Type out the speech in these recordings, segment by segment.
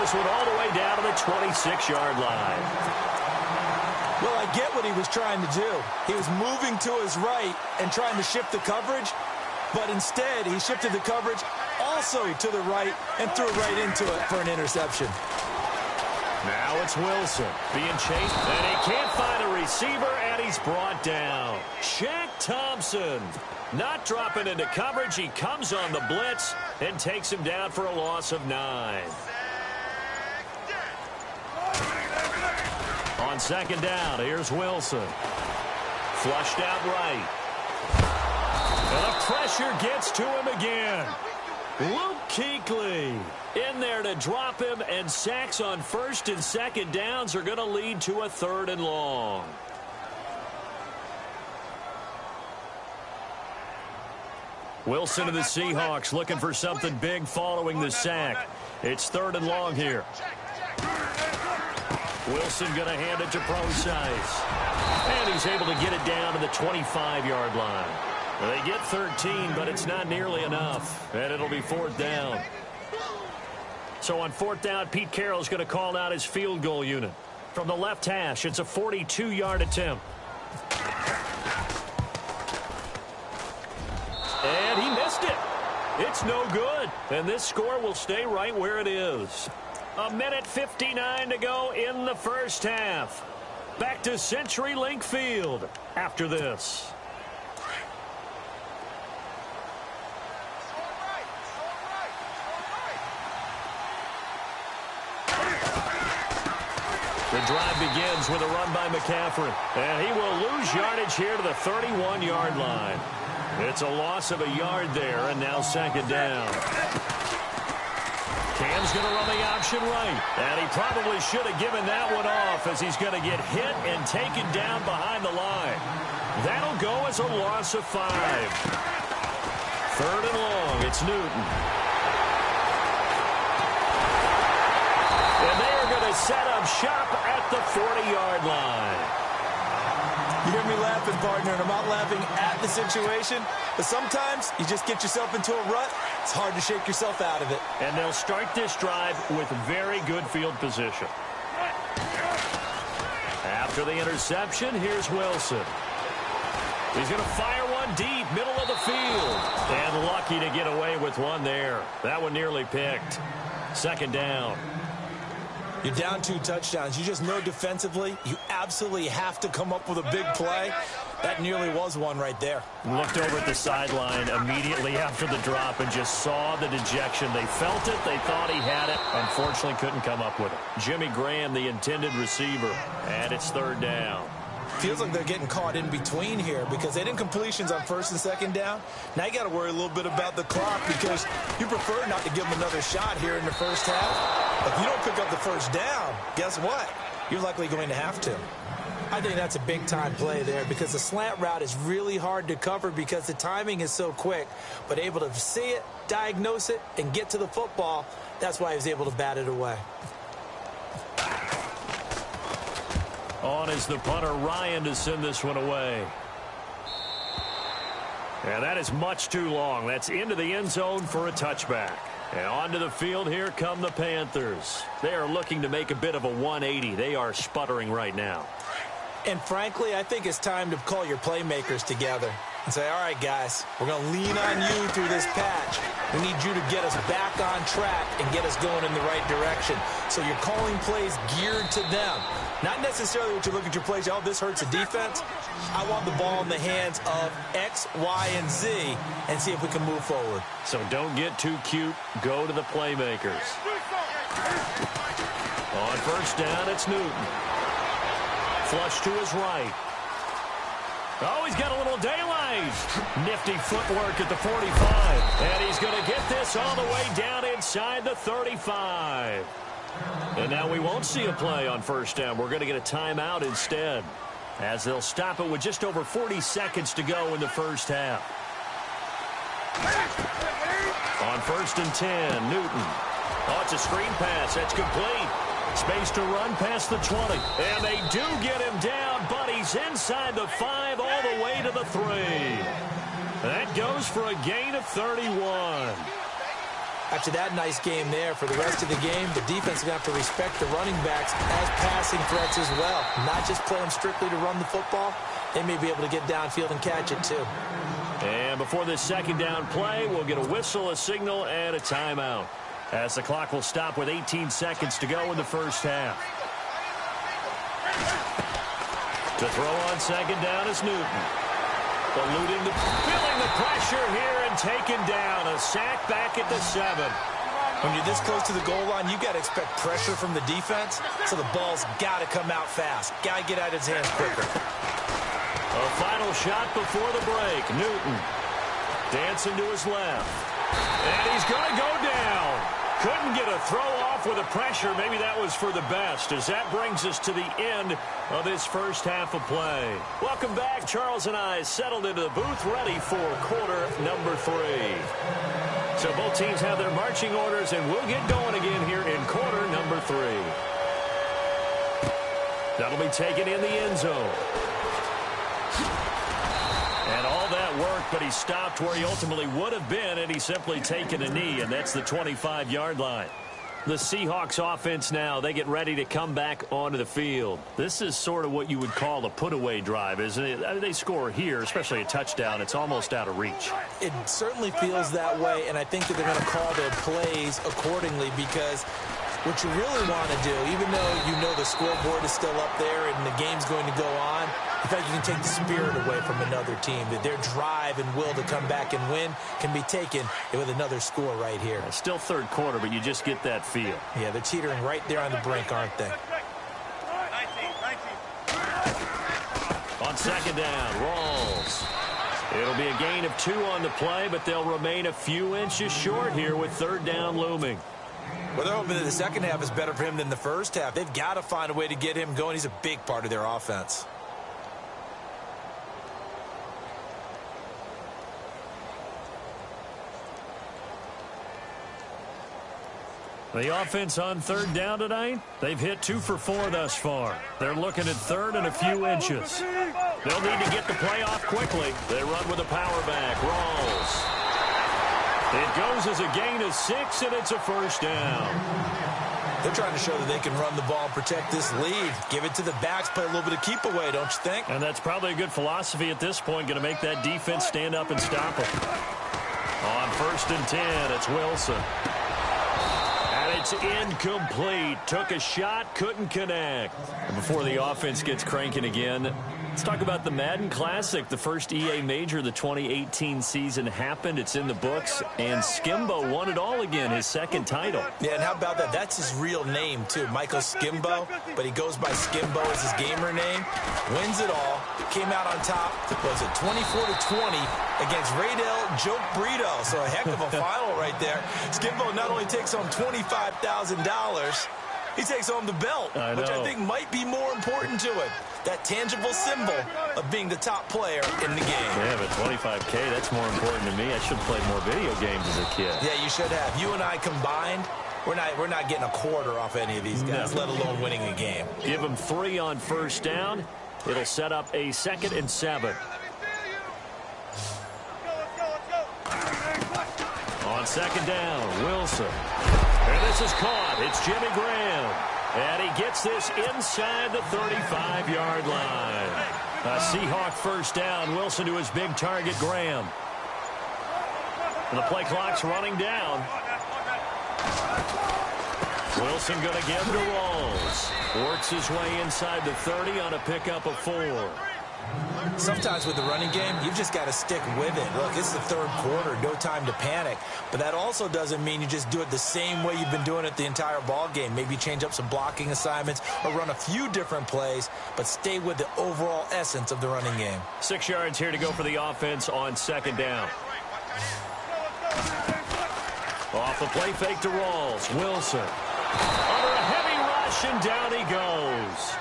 this one all the way down to the 26-yard line. Well, I get what he was trying to do. He was moving to his right and trying to shift the coverage, but instead he shifted the coverage also to the right and threw right into it for an interception. Now it's Wilson being chased, and he can't find a receiver, and he's brought down. Shaq Thompson not dropping into coverage. He comes on the blitz and takes him down for a loss of 9. On second down, here's Wilson. Flushed out right. And the pressure gets to him again. Luke Kuechly in there to drop him, and sacks on first and second downs are going to lead to a 3rd and long. Wilson and the Seahawks looking for something big following the sack. It's 3rd and long here. Wilson going to hand it to Procise. And he's able to get it down to the 25-yard line. They get 13, but it's not nearly enough. And it'll be 4th down. So on 4th down, Pete Carroll's going to call out his field goal unit. From the left hash, it's a 42-yard attempt. And he missed it. It's no good. And this score will stay right where it is. 1:59 to go in the first half. Back to CenturyLink Field after this. The drive begins with a run by McCaffrey. And he will lose yardage here to the 31-yard line. It's a loss of a yard there, and now second down. Cam's going to run the option right. And he probably should have given that one off, as he's going to get hit and taken down behind the line. That'll go as a loss of 5. 3rd and long. It's Newton. And they are going to set up shop at the 40-yard line. You hear me laughing, partner, and I'm not laughing at the situation, but sometimes you just get yourself into a rut. It's hard to shake yourself out of it. And they'll start this drive with very good field position. After the interception, here's Wilson. He's going to fire one deep, middle of the field. And lucky to get away with one there. That one nearly picked. Second down. You're down 2 touchdowns. You just know defensively you absolutely have to come up with a big play. That nearly was one right there. Looked over at the sideline immediately after the drop and just saw the dejection. They felt it. They thought he had it. Unfortunately, couldn't come up with it. Jimmy Graham, the intended receiver, and it's 3rd down. Feels like they're getting caught in between here because they didn't completions on 1st and 2nd down. Now you got to worry a little bit about the clock because you prefer not to give them another shot here in the first half. If you don't pick up the first down, guess what? You're likely going to have to. I think that's a big-time play there because the slant route is really hard to cover because the timing is so quick. But able to see it, diagnose it, and get to the football, that's why he was able to bat it away. On is the punter, Ryan, to send this one away. And that is much too long. That's into the end zone for a touchback. And onto the field, here come the Panthers. They are looking to make a bit of a 180. They are sputtering right now. And frankly, I think it's time to call your playmakers together and say, all right, guys, we're going to lean on you through this patch. We need you to get us back on track and get us going in the right direction. So you're calling plays geared to them. Not necessarily what you look at your plays, oh, this hurts the defense. I want the ball in the hands of X, Y, and Z and see if we can move forward. So don't get too cute. Go to the playmakers. On first down, it's Newton. Flush to his right. Oh, he's got a little daylight. Nifty footwork at the 45. And he's going to get this all the way down inside the 35. And now we won't see a play on first down. We're going to get a timeout instead, as they'll stop it with just over 40 seconds to go in the first half. On 1st and 10, Newton. Oh, it's a screen pass. That's complete. Space to run past the 20. And they do get him down, but he's inside the 5 all the way to the 3. That goes for a gain of 31. After that nice game there, for the rest of the game, the defense is going to have to respect the running backs as passing threats as well. Not just play them strictly to run the football. They may be able to get downfield and catch it too. And before this second down play, we'll get a whistle, a signal, and a timeout, as the clock will stop with 18 seconds to go in the first half. To throw on second down is Newton. Feeling the pressure here and taken down. A sack back at the 7. When you're this close to the goal line, you got to expect pressure from the defense, so the ball's got to come out fast. Got to get out of his hands quicker. A final shot before the break. Newton dancing to his left. And he's going to go down. Couldn't get a throw off with the pressure. Maybe that was for the best, as that brings us to the end of this first half of play. Welcome back. Charles and I settled into the booth, ready for quarter number 3. So both teams have their marching orders, and we'll get going again here in quarter number 3. That'll be taken in the end zone. And all that work, but he stopped where he ultimately would have been, and he's simply taken a knee, and that's the 25-yard line. The Seahawks offense now, they get ready to come back onto the field. This is sort of what you would call a put-away drive, isn't it? They score here, especially a touchdown. It's almost out of reach. It certainly feels that way, and I think that they're going to call their plays accordingly, because what you really want to do, even though you know the scoreboard is still up there and the game's going to go on, in fact, you can take the spirit away from another team. That their drive and will to come back and win can be taken with another score right here. It's still third quarter, but you just get that feel. Yeah, they're teetering right there on the brink, aren't they? On second down, Rawls. It'll be a gain of 2 on the play, but they'll remain a few inches short here with third down looming. Well, they're hoping that the second half is better for him than the first half. They've got to find a way to get him going. He's a big part of their offense. The offense on third down tonight, they've hit 2 for 4 thus far. They're looking at third and a few inches. They'll need to get the play off quickly. They run with a power back. Rawls. It goes as a gain of 6, and it's a first down. They're trying to show that they can run the ball and protect this lead. Give it to the backs, play a little bit of keep away, don't you think? And that's probably a good philosophy at this point, going to make that defense stand up and stop them. On first and 10, it's Wilson. And it's incomplete. Took a shot, couldn't connect. And before the offense gets cranking again, let's talk about the Madden Classic. The first EA Major of the 2018 season happened. It's in the books. And Skimbo won it all again, his second title. Yeah, and how about that? That's his real name, too. Michael Skimbo. But he goes by Skimbo as his gamer name. Wins it all. Came out on top. Was it 24-20 against Raydell Joke Brito? So a heck of a final right there. Skimbo not only takes home $25,000, he takes home the belt, which I think might be more important to it. That tangible symbol of being the top player in the game. Yeah, but $25K, that's more important to me. I should have played more video games as a kid. Yeah, you should have. You and I combined, we're not getting a quarter off any of these guys, let alone winning a game. Give them 3 on first down. It'll set up a 2nd and 7. On second down, Wilson. And this is caught. It's Jimmy Graham. And he gets this inside the 35-yard line. A Seahawk first down. Wilson to his big target, Graham. And the play clock's running down. Wilson going to give to Rawls. Works his way inside the 30 on a pickup of 4. Sometimes with the running game, you've just got to stick with it. Look, it's the third quarter, no time to panic. But that also doesn't mean you just do it the same way you've been doing it the entire ball game. Maybe change up some blocking assignments or run a few different plays, but stay with the overall essence of the running game. 6 yards here to go for the offense on second down. Off the play fake to Rawls. Wilson. Under a heavy rush, and down he goes.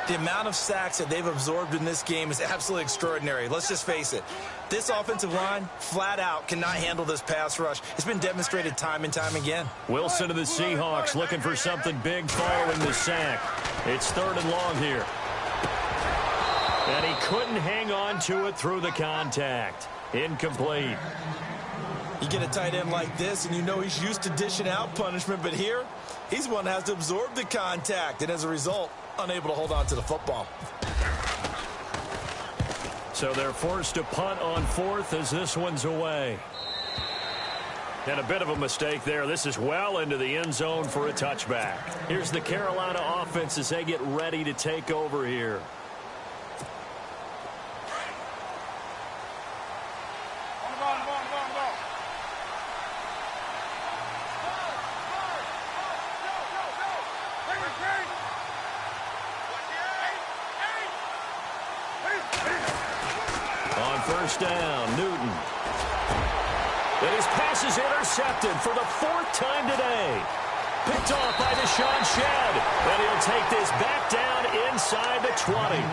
The amount of sacks that they've absorbed in this game is absolutely extraordinary. Let's just face it. This offensive line, flat out, cannot handle this pass rush. It's been demonstrated time and time again. Wilson to the Seahawks, looking for something big following the sack. It's 3rd and long here. And he couldn't hang on to it through the contact. Incomplete. You get a tight end like this, and you know he's used to dishing out punishment, but here, he's one that has to absorb the contact, and as a result, unable to hold on to the football. So they're forced to punt on fourth as this one's away. And a bit of a mistake there. This is well into the end zone for a touchback. Here's the Carolina offense as they get ready to take over here. On first down, Newton. And his pass is intercepted for the fourth time today. Picked off by Deshaun Shedd. And he'll take this back down inside the 20.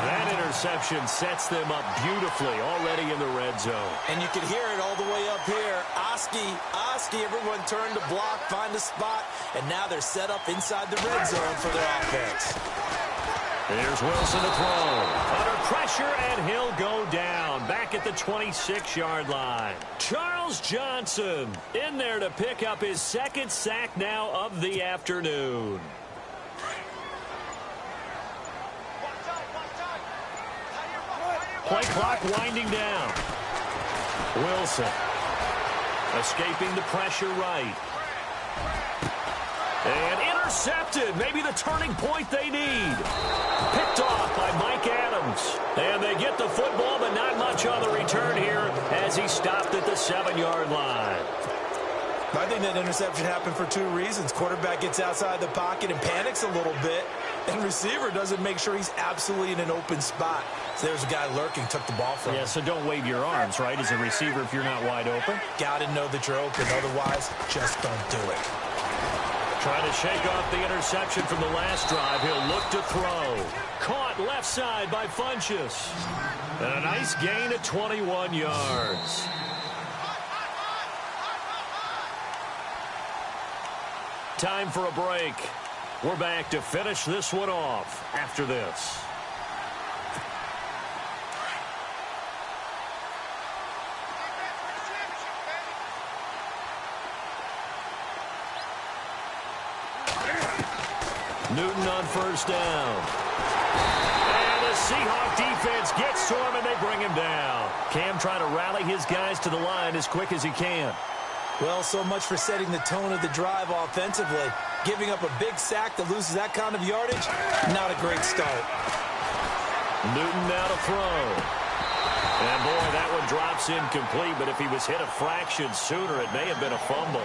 That interception sets them up beautifully already in the red zone. And you can hear it all the way up here. Oski, everyone turned to block, find a spot, and now they're set up inside the red zone for their offense. Here's Wilson to throw. Under pressure, and he'll go down. Back at the 26-yard line. Charles Johnson in there to pick up his second sack now of the afternoon. Play clock winding down. Wilson escaping the pressure right. And intercepted. Maybe the turning point they need. Picked off by Mike Adams. And they get the football, but not much on the return here as he stopped at the 7-yard line. I think that interception happened for two reasons. Quarterback gets outside the pocket and panics a little bit. And receiver doesn't make sure he's absolutely in an open spot. So there's a guy lurking, took the ball from him. Yeah, so don't wave your arms, right, as a receiver if you're not wide open. Got to know that you're open. Otherwise, just don't do it. Trying to shake off the interception from the last drive. He'll look to throw. Caught left side by Funchess. And a nice gain of 21 yards. Time for a break. We're back to finish this one off after this. Newton on first down. And the Seahawk defense gets to him, and they bring him down. Cam trying to rally his guys to the line as quick as he can. Well, so much for setting the tone of the drive offensively. Giving up a big sack that loses that kind of yardage, not a great start. Newton now to throw. And, boy, that one drops incomplete, but if he was hit a fraction sooner, it may have been a fumble.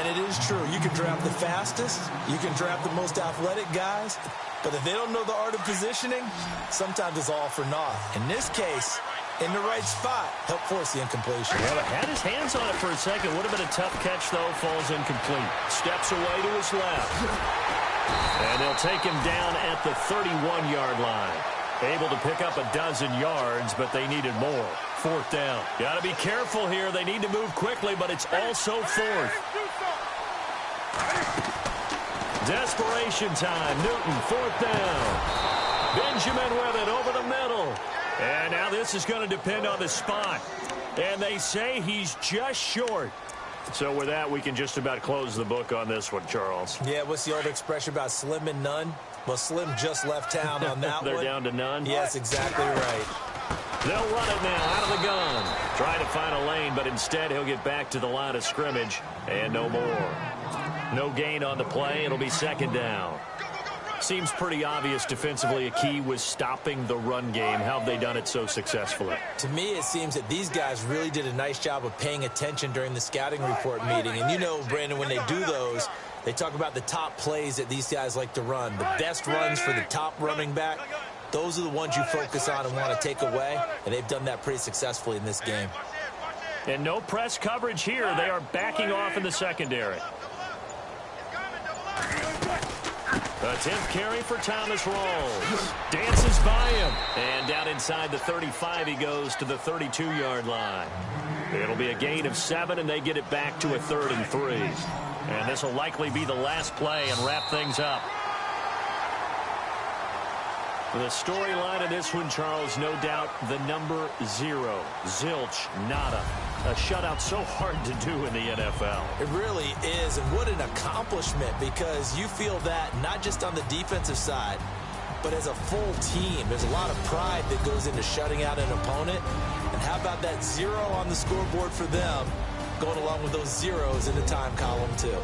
And it is true. You can draft the fastest. You can draft the most athletic guys. But if they don't know the art of positioning, sometimes it's all for naught. In this case, in the right spot, help force the incompletion. Well, had his hands on it for a second. Would have been a tough catch, though. Falls incomplete. Steps away to his left. And they'll take him down at the 31-yard line. Able to pick up a dozen yards, but they needed more. Fourth down. Got to be careful here. They need to move quickly, but it's also fourth. Desperation time. Newton, fourth down. Benjamin with it over the middle. And now this is going to depend on the spot. And they say he's just short. So with that, we can just about close the book on this one, Charles. Yeah, what's the old expression about slim and none? Well, Slim just left town on that They're one. down to none? Yes, exactly right. They'll run it now out of the gun. Trying to find a lane, but instead he'll get back to the line of scrimmage. And no more. No gain on the play. It'll be second down. Seems pretty obvious defensively a key was stopping the run game. How have they done it so successfully? To me, it seems that these guys really did a nice job of paying attention during the scouting report meeting. And you know, Brandon, when they do those, they talk about the top plays that these guys like to run. The best runs for the top running back, those are the ones you focus on and want to take away. And they've done that pretty successfully in this game. And no press coverage here. They are backing off in the secondary. A 10th carry for Thomas Rawls. Dances by him. And down inside the 35, he goes to the 32-yard line. It'll be a gain of 7, and they get it back to a 3rd and 3. And this will likely be the last play and wrap things up. The storyline of this one, Charles, no doubt the number 0. Zilch, nada. A shutout so hard to do in the NFL. It really is, and what an accomplishment, because you feel that not just on the defensive side, but as a full team. There's a lot of pride that goes into shutting out an opponent. And how about that 0 on the scoreboard for them, going along with those zeros in the time column, too.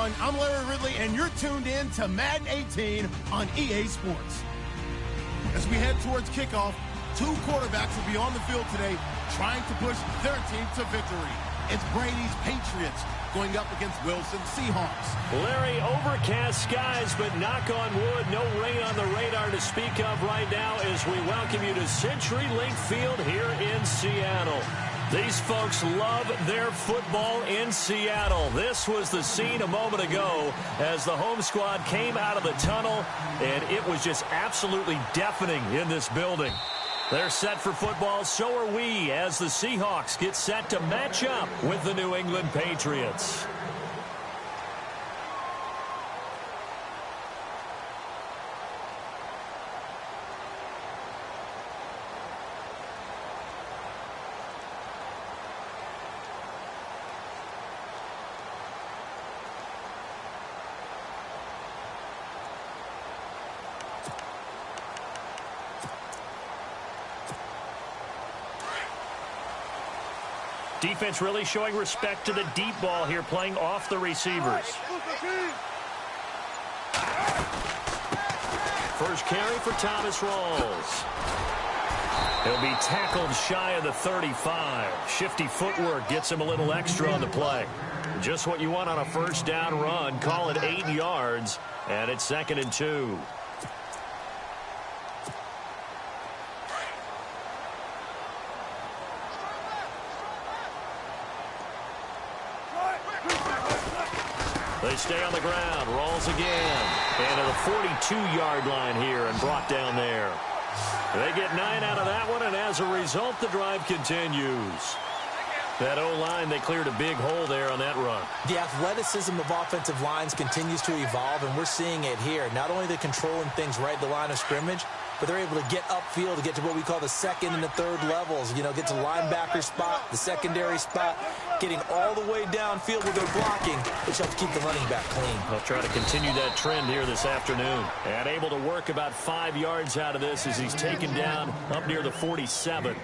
everyone. I'm Larry Ridley, and you're tuned in to Madden 18 on EA Sports. As we head towards kickoff, two quarterbacks will be on the field today trying to push their team to victory. It's Brady's Patriots going up against Wilson's Seahawks. Larry, overcast skies, but knock on wood, no rain on the radar to speak of right now as we welcome you to CenturyLink Field here in Seattle. These folks love their football in Seattle. This was the scene a moment ago as the home squad came out of the tunnel, and it was just absolutely deafening in this building. They're set for football, so are we, as the Seahawks get set to match up with the New England Patriots. Defense really showing respect to the deep ball here, playing off the receivers. First carry for Thomas Rawls. He'll be tackled shy of the 35. Shifty footwork gets him a little extra on the play. Just what you want on a first down run. Call it 8 yards, and it's 2nd and 2. They stay on the ground. Rawls again. And to the 42-yard line here and brought down there. They get 9 out of that one, and as a result, the drive continues. That O-line, they cleared a big hole there on that run. The athleticism of offensive lines continues to evolve, and we're seeing it here. Not only they're controlling things right at the line of scrimmage, but they're able to get upfield to get to what we call the second and the third levels. You know, get to linebacker spot, the secondary spot, getting all the way downfield where they're blocking, which helps keep the running back clean. They'll try to continue that trend here this afternoon. And able to work about 5 yards out of this as he's taken down up near the 47.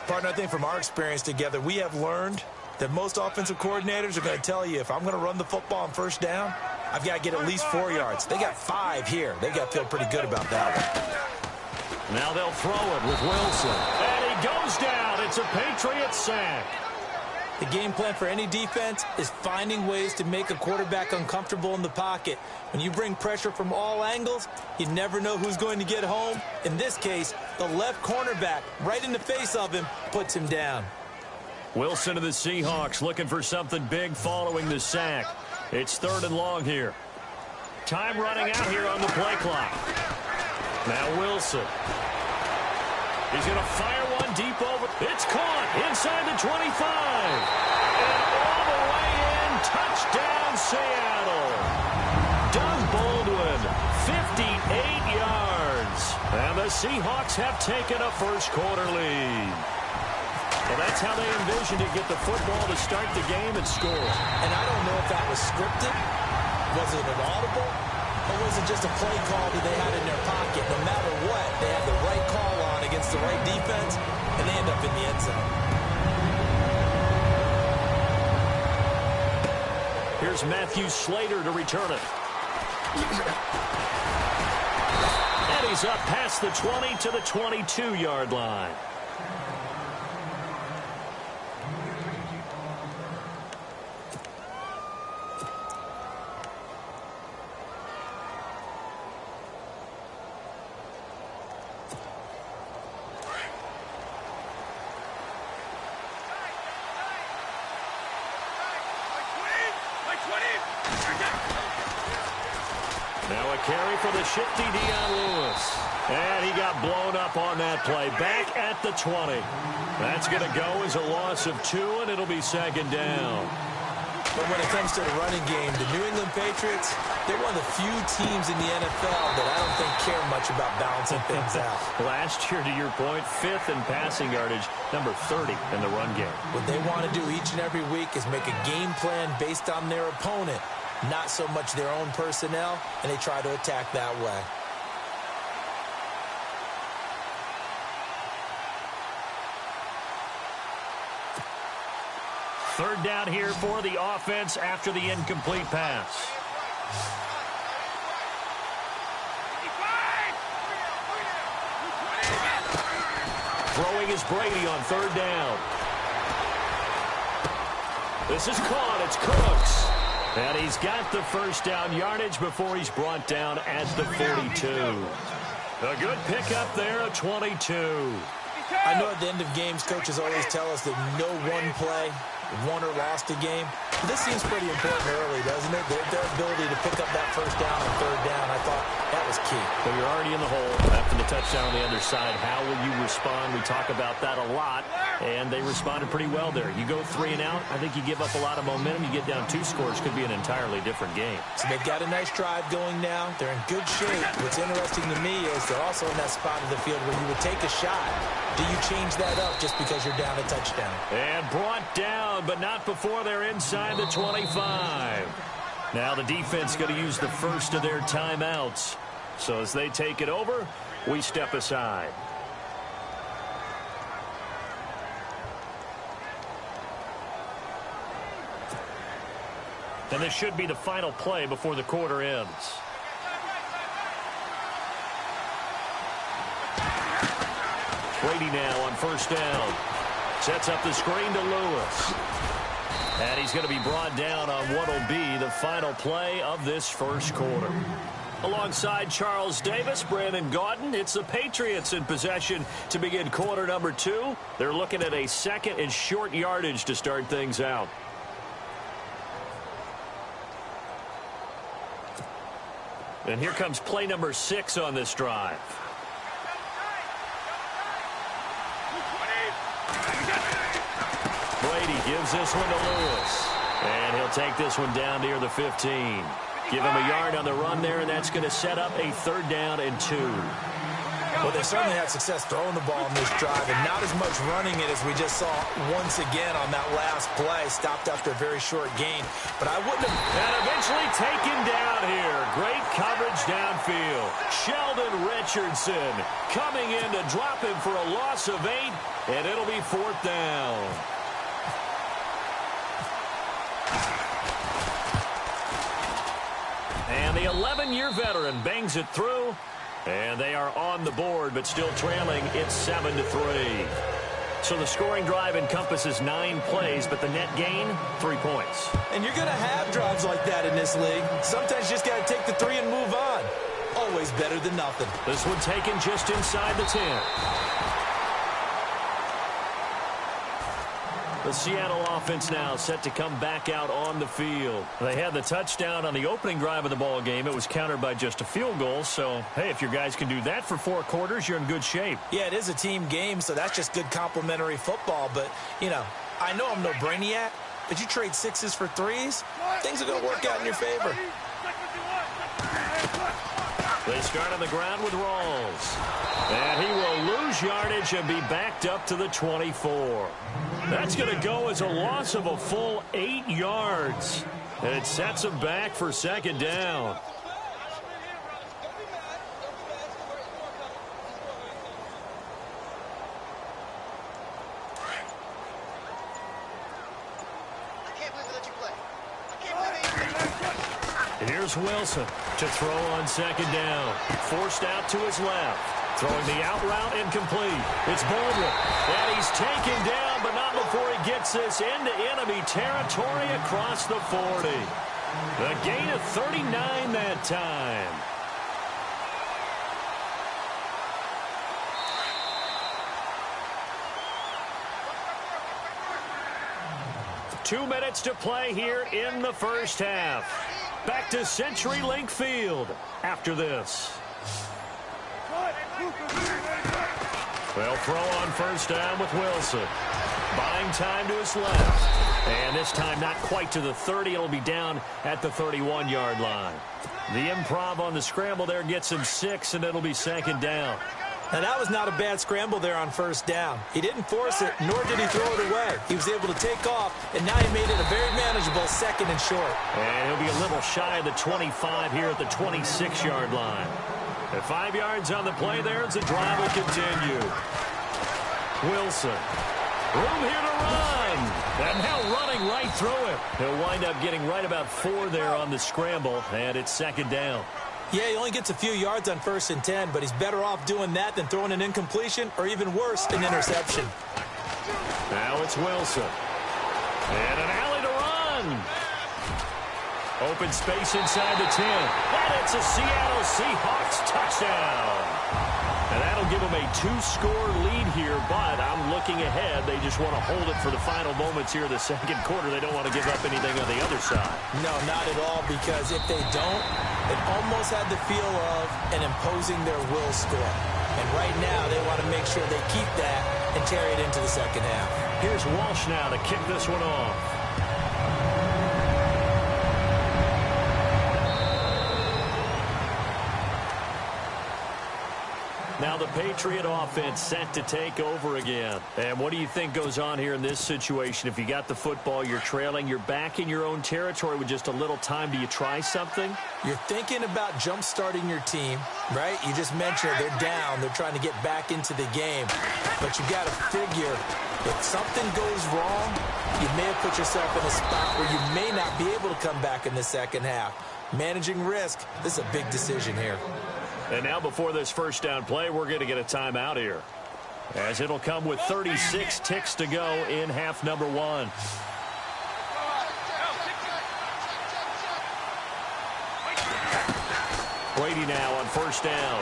Partner, I think from our experience together, we have learned that most offensive coordinators are going to tell you, if I'm going to run the football on first down, I've got to get at least 4 yards. They got 5 here. They got to feel pretty good about that one. Now they'll throw it with Wilson. And he goes down. It's a Patriot sack. The game plan for any defense is finding ways to make a quarterback uncomfortable in the pocket. When you bring pressure from all angles, you never know who's going to get home. In this case, the left cornerback, right in the face of him, puts him down. Wilson of the Seahawks looking for something big following the sack. It's 3rd and long here. Time running out here on the play clock. Now Wilson. He's going to fire one deep over. It's caught inside the 25. And all the way in. Touchdown, Seattle. Doug Baldwin, 58 yards. And the Seahawks have taken a first-quarter lead. Well, that's how they envisioned to get the football to start the game and score. And I don't know if that was scripted. Was it an audible? Or was it just a play call that they had in their pocket? No matter what, they had the right call on against the right defense, and they end up in the end zone. Here's Matthew Slater to return it. And he's up past the 20 to the 22-yard line. Now a carry for the shifty Dion Lewis. And he got blown up on that play. Back at the 20. That's going to go as a loss of 2, and it'll be 2nd down. But when it comes to the running game, the New England Patriots, they're one of the few teams in the NFL that I don't think care much about balancing things out. Last year, to your point, 5th in passing yardage, number 30 in the run game. What they want to do each and every week is make a game plan based on their opponent, not so much their own personnel, and they try to attack that way. Third down here for the offense after the incomplete pass. Throwing is Brady on third down. This is caught. It's Cooks. And he's got the first down yardage before he's brought down at the 42. A good pickup there, a 22. I know at the end of games, coaches always tell us that no one play won or lost a game. But this seems pretty important early, doesn't it? Their ability to pick up that first down on third down, I thought that was key. So you're already in the hole after the touchdown on the other side. How will you respond? We talk about that a lot, and they responded pretty well there. You go 3 and out, I think you give up a lot of momentum. You get down 2 scores, could be an entirely different game. So they've got a nice drive going now. They're in good shape. What's interesting to me is they're also in that spot of the field where you would take a shot. Do you change that up just because you're down a touchdown? And brought down, but not before they're inside the 25. Now the defense going to use the first of their timeouts. So as they take it over, we step aside. And this should be the final play before the quarter ends. Brady now on first down. Sets up the screen to Lewis. And he's going to be brought down on what will be the final play of this first quarter. Alongside Charles Davis, Brandon Gaudin, it's the Patriots in possession to begin quarter number 2. They're looking at a second and short yardage to start things out. And here comes play number 6 on this drive. Brady gives this one to Lewis. And he'll take this one down near the 15. Give him a yard on the run there, and that's going to set up a 3rd down and 2. Well, they certainly had success throwing the ball in this drive, and not as much running it as we just saw once again on that last play. Stopped after a very short gain. But I wouldn't have... And eventually taken down here. Great coverage downfield. Sheldon Richardson coming in to drop him for a loss of 8, and it'll be 4th down. And the 11-year veteran bangs it through. And they are on the board, but still trailing. It's 7-3. So the scoring drive encompasses 9 plays, but the net gain, 3 points. And you're going to have drives like that in this league. Sometimes you just got to take the 3 and move on. Always better than nothing. This one taken just inside the 10. The Seattle offense now set to come back out on the field. They had the touchdown on the opening drive of the ball game. It was countered by just a field goal. So, hey, if your guys can do that for 4 quarters, you're in good shape. Yeah, it is a team game, so that's just good complimentary football. But, you know, I know I'm no brainiac, but you trade 6s for 3s, things are going to work out in your favor. They start on the ground with Rawls. And he will lose yardage and be backed up to the 24. That's going to go as a loss of a full 8 yards. And it sets him back for 2nd down. Here's Wilson to throw on 2nd down. Forced out to his left. Throwing the out route incomplete. It's Baldwin. And he's taken down, but not before he gets this into enemy territory across the 40. The gain of 39 that time. Two minutes to play here in the first half. Back to CenturyLink Field after this. They'll throw on first down with Wilson. Buying time to his left. And this time not quite to the 30. It'll be down at the 31-yard line. The improv on the scramble there gets him 6, and it'll be 2nd down. Now, that was not a bad scramble there on first down. He didn't force it, nor did he throw it away. He was able to take off, and now he made it a very manageable 2nd and short. And he'll be a little shy of the 25 here at the 26-yard line. At 5 yards on the play there as the drive will continue. Wilson. Room here to run. And now running right through it. He'll wind up getting right about 4 there on the scramble, and it's second down. Yeah, he only gets a few yards on 1st and 10, but he's better off doing that than throwing an incompletion or even worse, an interception. Now it's Wilson. And an alley to run. Open space inside the 10. And it's a Seattle Seahawks touchdown. And that'll give them a 2-score lead here, but I'm looking ahead. They just want to hold it for the final moments here in the second quarter. They don't want to give up anything on the other side. No, not at all, because if they don't, it almost had the feel of an imposing their will score. And right now, they want to make sure they keep that and carry it into the second half. Here's Walsh now to kick this one off. Now the Patriot offense set to take over again. And what do you think goes on here in this situation? If you got the football, you're trailing, you're back in your own territory with just a little time. Do you try something? You're thinking about jump-starting your team, right? You just mentioned they're down. They're trying to get back into the game. But you got to figure if something goes wrong, you may have put yourself in a spot where you may not be able to come back in the second half. Managing risk, this is a big decision here. And now before this first down play, we're going to get a timeout here, as it'll come with 36 ticks to go in half number 1. Brady now on first down.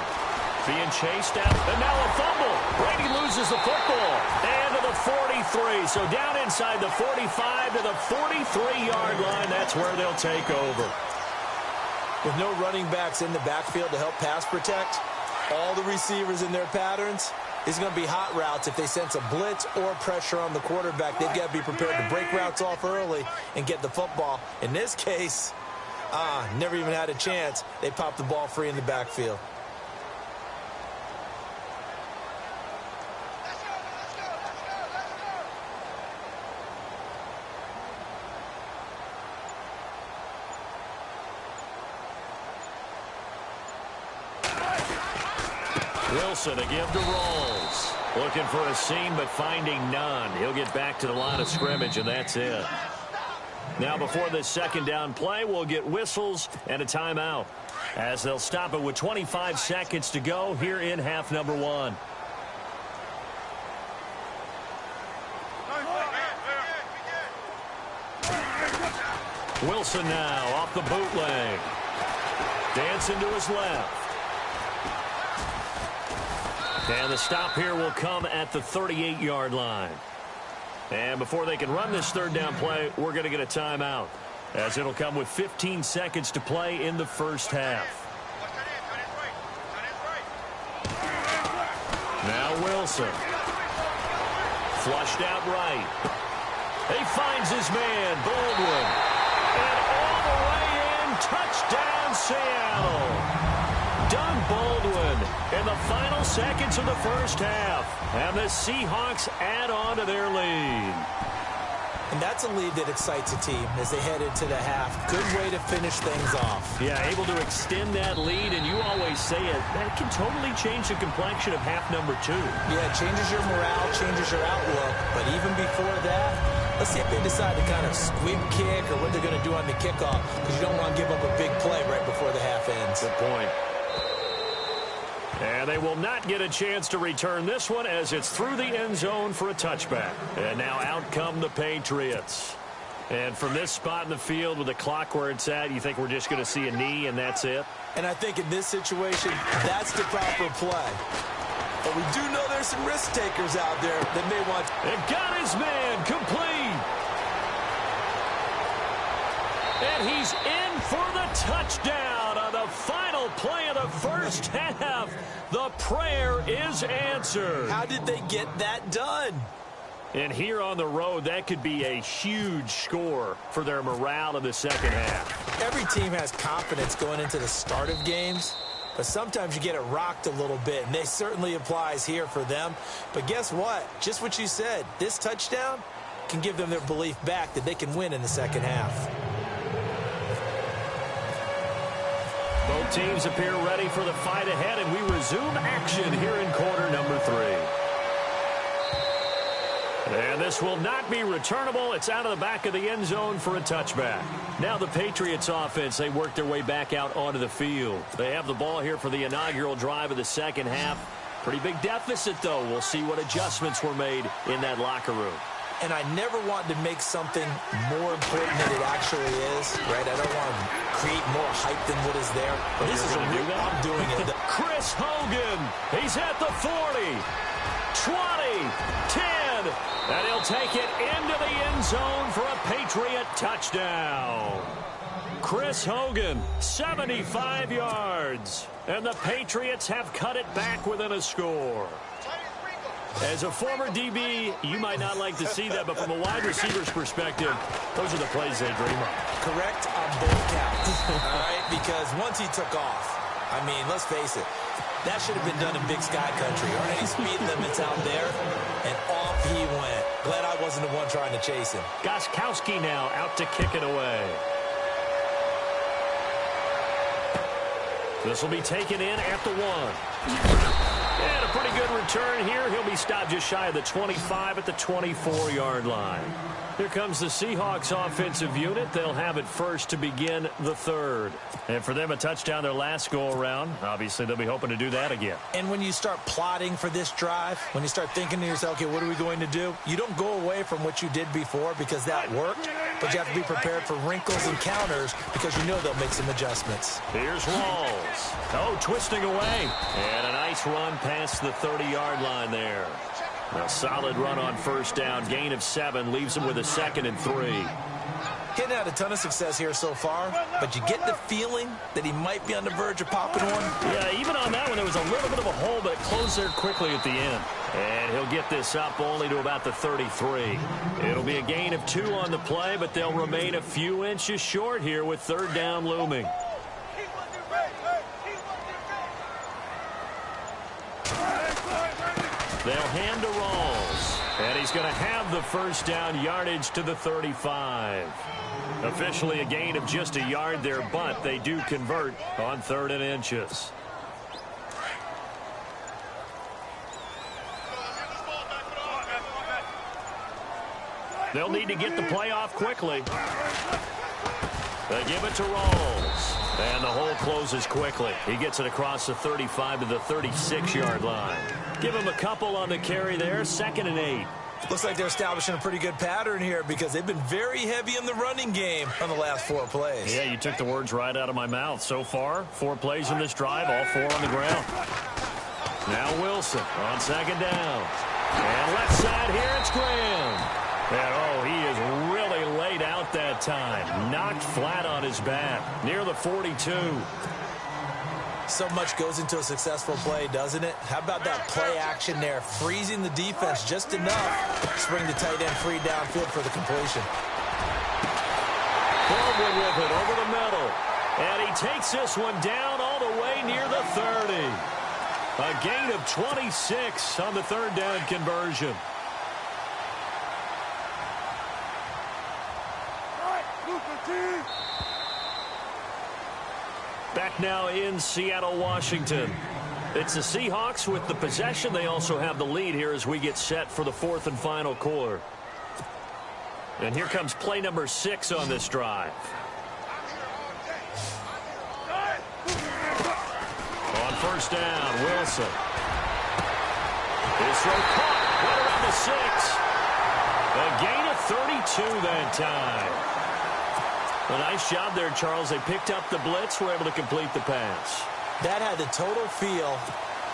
Being chased out, and now a fumble. Brady loses the football. And to the 43. So down inside the 45 to the 43-yard line. That's where they'll take over. With no running backs in the backfield to help pass protect, all the receivers in their patterns, it's going to be hot routes. If they sense a blitz or pressure on the quarterback, they've got to be prepared to break routes off early and get the football. In this case, never even had a chance. They popped the ball free in the backfield. Wilson again to Rolls. Looking for a seam, but finding none. He'll get back to the line of scrimmage, and that's it. Now, before this second down play, we'll get whistles and a timeout, as they'll stop it with 25 seconds to go here in half number 1. Wilson now off the bootleg. Dancing to his left. And the stop here will come at the 38-yard line. And before they can run this third down play, we're going to get a timeout, as it'll come with 15 seconds to play in the first half. Now Wilson. Flushed out right. He finds his man, Baldwin. And all the way in, touchdown Seattle. Doug Baldwin in the final seconds of the first half. And the Seahawks add on to their lead. And that's a lead that excites a team as they head into the half. Good way to finish things off. Yeah, able to extend that lead, and you always say it, that can totally change the complexion of half number 2. Yeah, it changes your morale, changes your outlook. But even before that, let's see if they decide to kind of squib kick or what they're going to do on the kickoff, because you don't want to give up a big play right before the half ends. Good point. And they will not get a chance to return this one, as it's through the end zone for a touchback. And now out come the Patriots. And from this spot in the field with the clock where it's at, you think we're just going to see a knee and that's it? And I think in this situation, that's the proper play. But we do know there's some risk takers out there that may want... And got his man complete. And he's in for the touchdown on the final play of the first half. The prayer is answered. How did they get that done? And here on the road, that could be a huge score for their morale in the second half. Every team has confidence going into the start of games, but sometimes you get it rocked a little bit, and this certainly applies here for them. But guess what? Just what you said, this touchdown can give them their belief back that they can win in the second half. Both teams appear ready for the fight ahead, and we resume action here in quarter number 3. And this will not be returnable. It's out of the back of the end zone for a touchback. Now the Patriots offense, they work their way back out onto the field. They have the ball here for the inaugural drive of the second half. Pretty big deficit, though. We'll see what adjustments were made in that locker room. And I never want to make something more important than it actually is, right? I don't want to create more hype than what is there. But this is I'm doing it. Chris Hogan, he's at the 40, 20, 10, and he'll take it into the end zone for a Patriot touchdown. Chris Hogan, 75 yards, and the Patriots have cut it back within a score. As a former DB, you might not like to see that, but from a wide receiver's perspective, those are the plays they dream of. Correct on both counts, all right? Because once he took off, I mean, let's face it, that should have been done in Big Sky Country. Aren't any speed limits out there? And off he went. Glad I wasn't the one trying to chase him. Gostkowski now out to kick it away. This will be taken in at the 1. And a pretty good return here. He'll be stopped just shy of the 25 at the 24-yard line. Here comes the Seahawks offensive unit. They'll have it first to begin the third. And for them, a touchdown their last go-around. Obviously, they'll be hoping to do that again. And when you start plotting for this drive, when you start thinking to yourself, okay, what are we going to do? You don't go away from what you did before because that worked, but you have to be prepared for wrinkles and counters because you know they'll make some adjustments. Here's Rawls. Oh, twisting away. And a nice run past the 30-yard line there. A solid run on first down. Gain of 7 leaves him with a 2nd and 3. Getting had a ton of success here so far, but you get the feeling that he might be on the verge of popping one. Yeah, even on that one, there was a little bit of a hole, but it closed there quickly at the end. And he'll get this up only to about the 33. It'll be a gain of 2 on the play, but they'll remain a few inches short here with third down looming. They'll hand to Rawls, and he's going to have the first down yardage to the 35. Officially a gain of just a yard there, but they do convert on 3rd and inches. They'll need to get the play off quickly. They give it to Rawls. And the hole closes quickly. He gets it across the 35 to the 36-yard line. Give him a couple on the carry there. 2nd and 8. Looks like they're establishing a pretty good pattern here because they've been very heavy in the running game on the last 4 plays. Yeah, you took the words right out of my mouth. So far, 4 plays in this drive, all 4 on the ground. Now Wilson on 2nd down. And left side here, it's Graham. And, oh, he is really laid out that time. Knocked flat on his back near the 42. So much goes into a successful play, doesn't it? How about that play action there, freezing the defense just enough to bring the tight end free downfield for the completion. Baldwin with it over the middle. And he takes this one down all the way near the 30. A gain of 26 on the 3rd down conversion. Back now in Seattle, Washington. It's the Seahawks with the possession. They also have the lead here as we get set for the 4th and final quarter. And here comes play number 6 on this drive. On first down, Wilson. His throw caught right around the 6. A gain of 32 that time. A nice job there, Charles. They picked up the blitz, were able to complete the pass. That had the total feel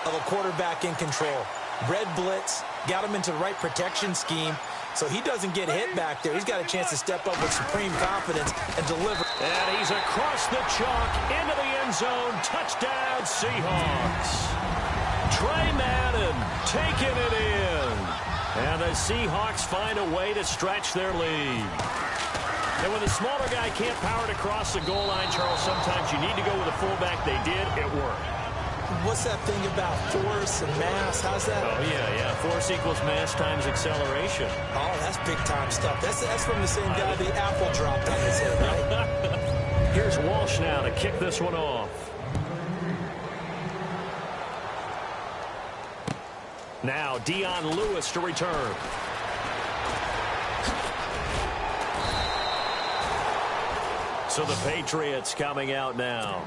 of a quarterback in control. Red blitz, got him into the right protection scheme, so he doesn't get hit back there. He's got a chance to step up with supreme confidence and deliver. And he's across the chalk into the end zone. Touchdown, Seahawks. Trey Madden taking it in. And the Seahawks find a way to stretch their lead. And when the smaller guy can't power it across the goal line, Charles, sometimes you need to go with a fullback. They did. It worked. What's that thing about force and mass? How's that? Oh, yeah. Force equals mass times acceleration. Oh, that's big-time stuff. That's from the same guy the apple dropped on his head, right? Here's Walsh now to kick this one off. Now, Dion Lewis to return. So the Patriots coming out now.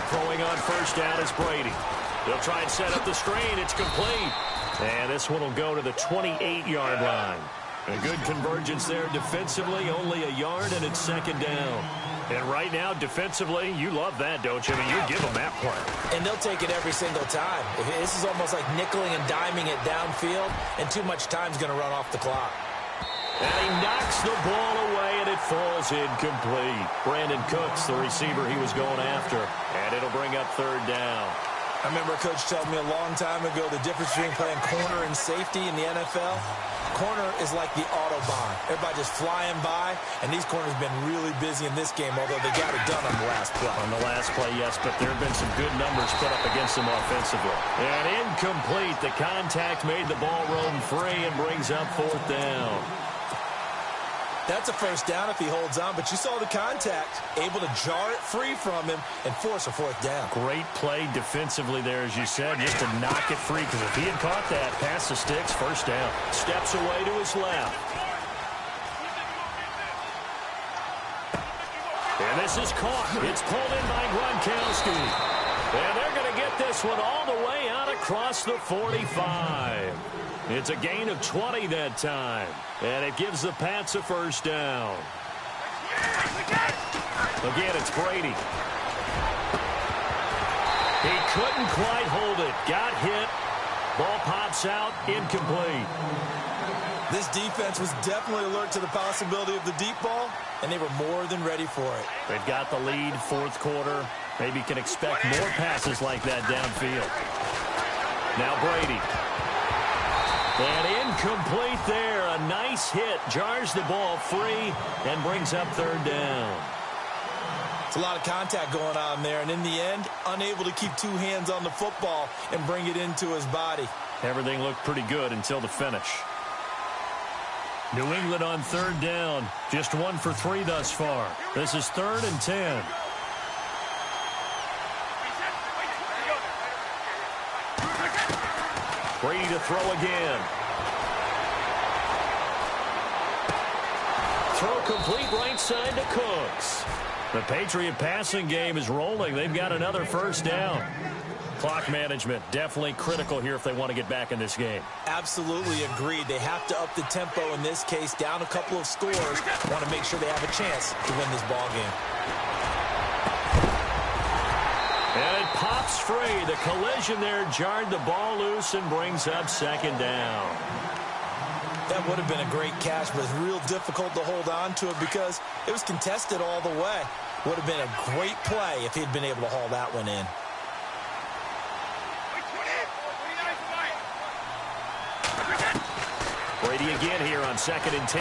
Throwing on first down is Brady. They'll try and set up the screen. It's complete. And this one will go to the 28-yard line. A good convergence there defensively, only a yard, and it's second down. And right now, defensively, you love that, don't you? I mean, you give them that play. And they'll take it every single time. This is almost like nickeling and diming it downfield, and too much time's going to run off the clock. And he knocks the ball away, and it falls incomplete. Brandon Cooks, the receiver he was going after, and it'll bring up third down. I remember a coach telling me a long time ago the difference between playing corner and safety in the NFL. Corner is like the Autobahn. Everybody just flying by, and these corners have been really busy in this game, although they got it done on the last play. On the last play, yes, but there have been some good numbers put up against them offensively. And incomplete. The contact made the ball roam free and brings up fourth down. That's a first down if he holds on, but you saw the contact, able to jar it free from him and force a fourth down. Great play defensively there, as you said, just to knock it free, because if he had caught that, past the sticks, first down. Steps away to his left. And this is caught. It's pulled in by Gronkowski. And they're going to get this one all the way out across the 45. It's a gain of 20 that time. And it gives the Pats a first down. Again, it's Brady. He couldn't quite hold it. Got hit. Ball pops out. Incomplete. This defense was definitely alert to the possibility of the deep ball, and they were more than ready for it. They've got the lead, fourth quarter. Maybe can expect more passes like that downfield. Now Brady. And incomplete there. A nice hit. Jars the ball free and brings up third down. It's a lot of contact going on there, and in the end, unable to keep two hands on the football and bring it into his body. Everything looked pretty good until the finish. New England on third down. Just 1 for 3 thus far. This is 3rd and 10. Brady to throw again. Throw complete right side to Cooks. The Patriot passing game is rolling. They've got another first down. Clock management definitely critical here if they want to get back in this game. Absolutely agreed. They have to up the tempo in this case, down a couple of scores. Want to make sure they have a chance to win this ball game. And it pops free. The collision there jarred the ball loose and brings up second down. That would have been a great catch, but it's real difficult to hold on to it because it was contested all the way. Would have been a great play if he'd been able to haul that one in. Brady again here on 2nd and 10.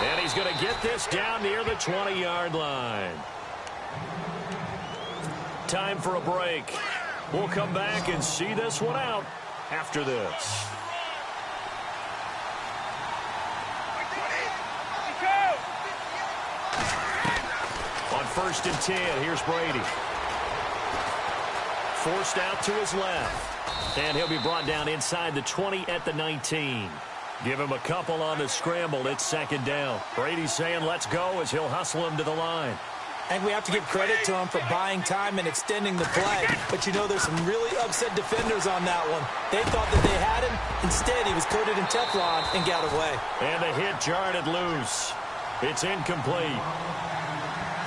And he's going to get this down near the 20-yard line. Time for a break. We'll come back and see this one out after this. On 1st and 10, here's Brady. Forced out to his left. And he'll be brought down inside the 20 at the 19. Give him a couple on the scramble. It's second down. Brady's saying let's go as he'll hustle him to the line. And we have to give credit to him for buying time and extending the play. But, you know, there's some really upset defenders on that one. They thought that they had him. Instead, he was coated in Teflon and got away. And the hit jarred it loose. It's incomplete.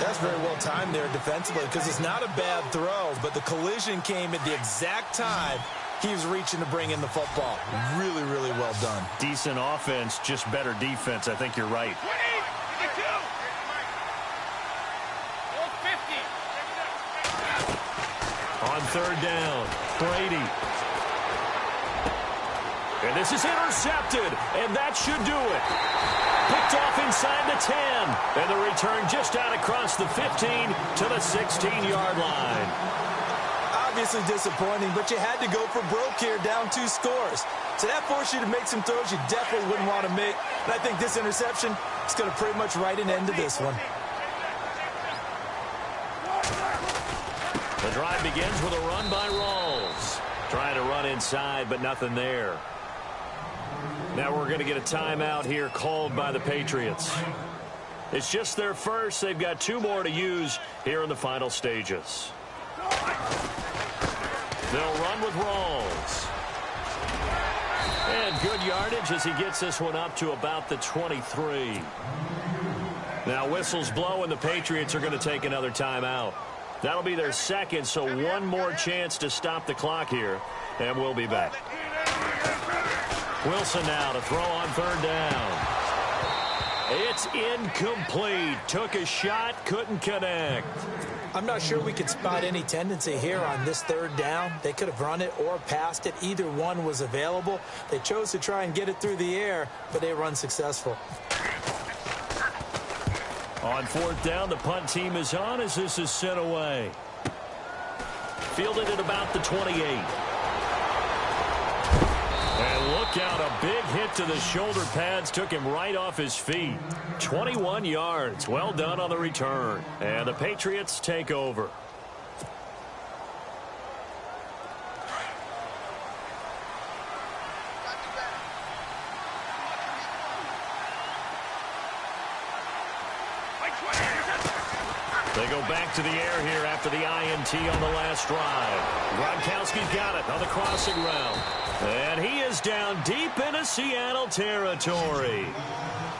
That's very well timed there defensively because it's not a bad throw, but the collision came at the exact time he was reaching to bring in the football. Really, really well done. Decent offense, just better defense. I think you're right. On third down, Brady. And this is intercepted, and that should do it. Picked off inside the 10, and the return just out across the 15 to the 16-yard line. I'll obviously disappointing, but you had to go for broke here, down 2 scores. So that forced you to make some throws you definitely wouldn't want to make. And I think this interception is going to pretty much write an end to this one. The drive begins with a run by Rawls. Trying to run inside, but nothing there. Now we're going to get a timeout here called by the Patriots. It's just their first. They've got 2 more to use here in the final stages. They'll run with Rawls. And good yardage as he gets this one up to about the 23. Now whistles blow and the Patriots are going to take another timeout. That'll be their second, so one more chance to stop the clock here, and we'll be back. Wilson now to throw on 3rd down. It's incomplete. Took a shot, couldn't connect. I'm not sure we could spot any tendency here on this 3rd down. They could have run it or passed it. Either one was available. They chose to try and get it through the air, but they were unsuccessful. On 4th down, the punt team is on as this is sent away. Fielded at about the 28. And look out, a big hit to the shoulder pads took him right off his feet. 21 yards. Well done on the return. And the Patriots take over. They go back to the air here after the INT on the last drive. Gronkowski's got it on the crossing route. And he is down deep into Seattle territory.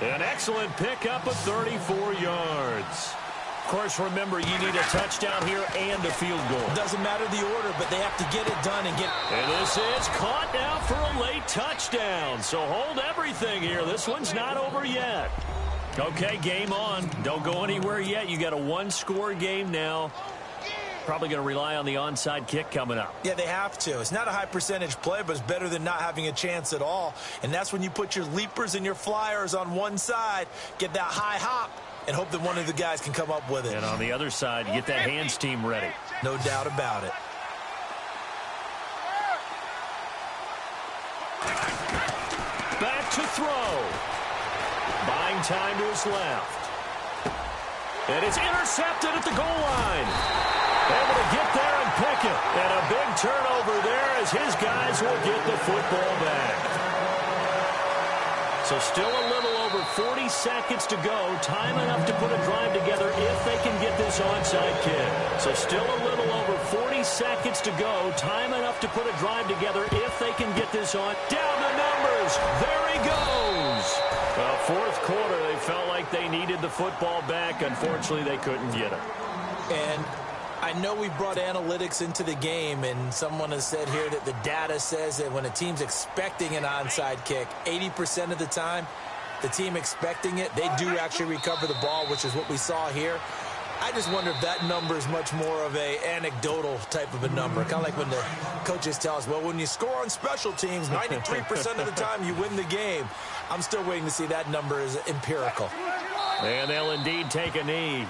An excellent pickup of 34 yards. Of course, remember, you need a touchdown here and a field goal. Doesn't matter the order, but they have to get it done and get... And this is caught now for a late touchdown. So hold everything here. This one's not over yet. Okay, game on. Don't go anywhere yet. You got a 1-score game now. Probably going to rely on the onside kick coming up. Yeah, they have to. It's not a high percentage play, but it's better than not having a chance at all. And that's when you put your leapers and your flyers on one side, get that high hop, and hope that one of the guys can come up with it. And on the other side, get that hands team ready. No doubt about it. Back to throw. Buying time to his left. And it's intercepted at the goal line. Able to get there and pick it. And a big turnover there as his guys will get the football back. So still a little over 40 seconds to go. Time enough to put a drive together if they can get this onside kick. So still a little over 40 seconds to go. Time enough to put a drive together if they can get this on. Down the numbers. There he goes. Well, 4th quarter, they felt like they needed the football back. Unfortunately, they couldn't get it. And I know we brought analytics into the game, and someone has said here that the data says that when a team's expecting an onside kick, 80% of the time, the team expecting it, they do actually recover the ball, which is what we saw here. I just wonder if that number is much more of a anecdotal type of a number. Kind of like when the coaches tell us, well, when you score on special teams, 93% of the time you win the game. I'm still waiting to see that number is empirical. And they'll indeed take a knee.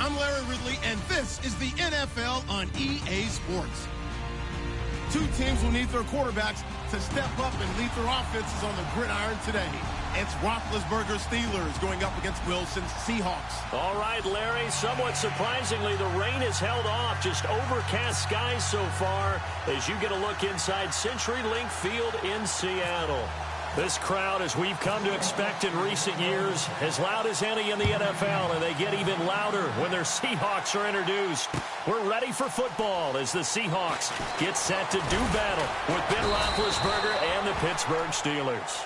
I'm Larry Ridley, and this is the NFL on EA Sports. Two teams will need their quarterbacks to step up and lead their offenses on the gridiron today. It's Roethlisberger's Steelers going up against Wilson's Seahawks. All right, Larry, somewhat surprisingly, the rain has held off. Just overcast skies so far as you get a look inside CenturyLink Field in Seattle. This crowd, as we've come to expect in recent years, as loud as any in the NFL, and they get even louder when their Seahawks are introduced. We're ready for football as the Seahawks get set to do battle with Ben Roethlisberger and the Pittsburgh Steelers.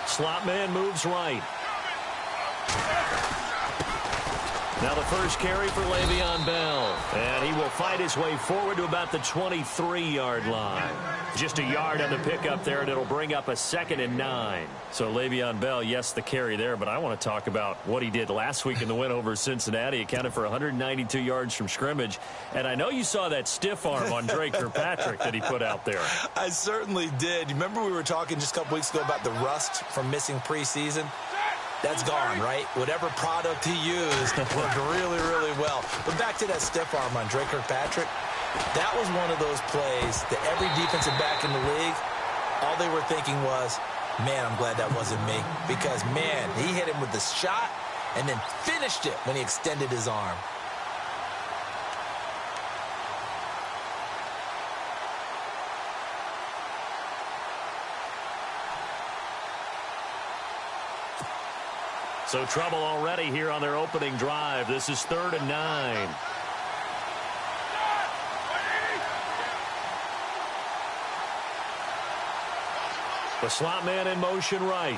Slot man moves right. Now the first carry for Le'Veon Bell. And he will fight his way forward to about the 23-yard line. Just a yard on the pickup there, and it'll bring up a 2nd and 9. So Le'Veon Bell, yes, the carry there, but I want to talk about what he did last week in the win over Cincinnati. Accounted for 192 yards from scrimmage. And I know you saw that stiff arm on Drake Kirkpatrick that he put out there. I certainly did. Remember we were talking just a couple weeks ago about the rust from missing preseason? That's gone, right? Whatever product he used worked really, really well. But back to that stiff arm on Drake Kirkpatrick, that was one of those plays that every defensive back in the league, all they were thinking was, man, I'm glad that wasn't me. Because, man, he hit him with the shot and then finished it when he extended his arm. So trouble already here on their opening drive. This is 3rd and 9. The slot man in motion right.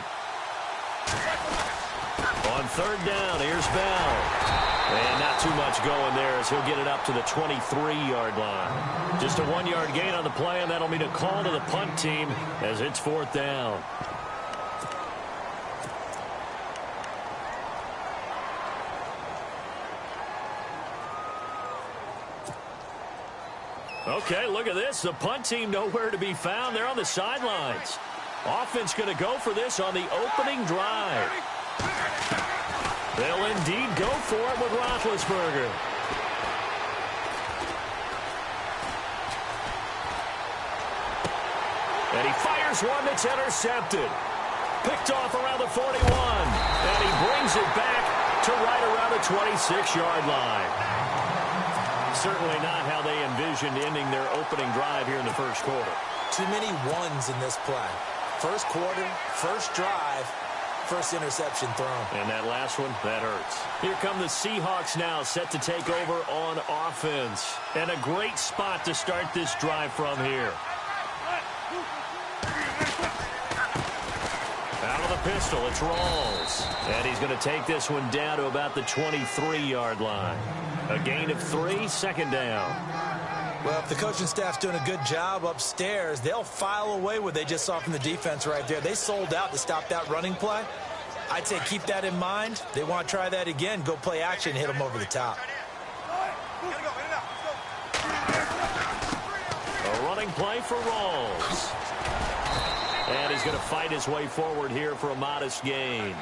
On 3rd down, here's Bell. And not too much going there as he'll get it up to the 23-yard line. Just a 1-yard gain on the play, and that'll mean a call to the punt team as it's 4th down. Okay, look at this. The punt team nowhere to be found. They're on the sidelines. Offense going to go for this on the opening drive. They'll indeed go for it with Roethlisberger. And he fires one that's intercepted. Picked off around the 41. And he brings it back to right around the 26-yard line. Certainly not how they envisioned ending their opening drive here in the first quarter. Too many ones in this play. First quarter, first drive, first interception thrown. And that last one, that hurts. Here come the Seahawks now, set to take over on offense. And a great spot to start this drive from here. Out of the pistol, it's Rawls. And he's going to take this one down to about the 23-yard line. A gain of 3, 2nd down. Well, if the coaching staff's doing a good job upstairs, they'll file away what they just saw from the defense right there. They sold out to stop that running play. I'd say keep that in mind. They want to try that again. Go play action, hit them over the top. A running play for Rawls. And he's going to fight his way forward here for a modest gain.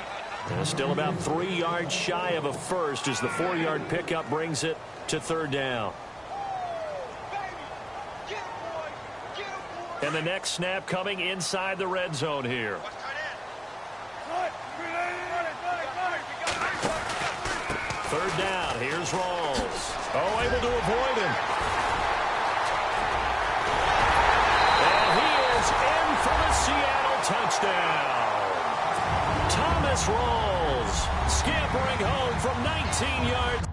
And still about 3 yards shy of a first as the 4-yard pickup brings it to 3rd down. And the next snap coming inside the red zone here. 3rd down. Here's Rawls. Oh, able to avoid him. And he is in for the Seattle touchdown. Thomas Rawls scampering home from 19 yards.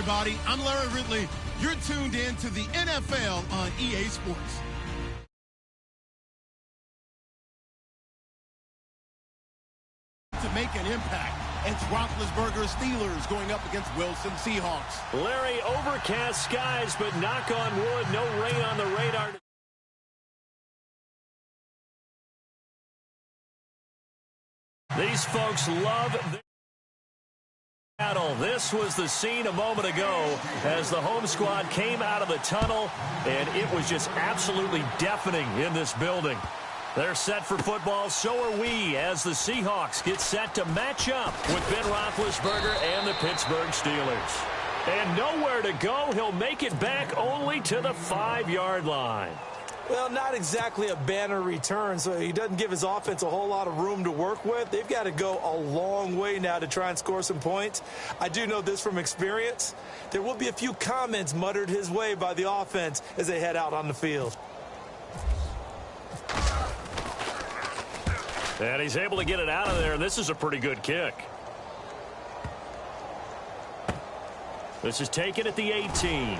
everybody. I'm Larry Ridley. You're tuned in to the NFL on EA Sports. To make an impact, it's Roethlisberger's Steelers going up against Wilson Seahawks. Larry, overcast skies, but knock on wood, no rain on the radar. These folks love their battle. This was the scene a moment ago as the home squad came out of the tunnel, and it was just absolutely deafening in this building. They're set for football, so are we, as the Seahawks get set to match up with Ben Roethlisberger and the Pittsburgh Steelers. And nowhere to go. He'll make it back only to the 5-yard line. Well, not exactly a banner return, so he doesn't give his offense a whole lot of room to work with. They've got to go a long way now to try and score some points. I do know this from experience. There will be a few comments muttered his way by the offense as they head out on the field. And he's able to get it out of there. This is a pretty good kick. This is taken at the 18.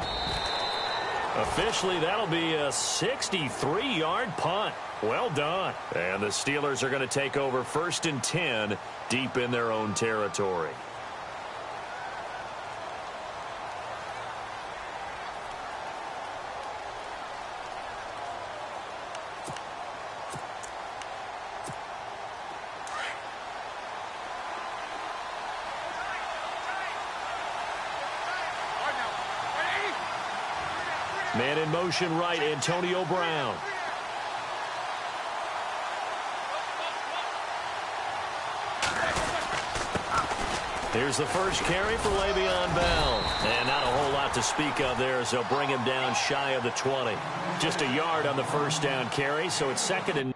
Officially, that'll be a 63-yard punt. Well done. And the Steelers are going to take over 1st and 10 deep in their own territory. Man in motion right, Antonio Brown. Here's the first carry for Le'Veon Bell. And not a whole lot to speak of there as they'll bring him down shy of the 20. Just a yard on the first down carry, so it's 2nd and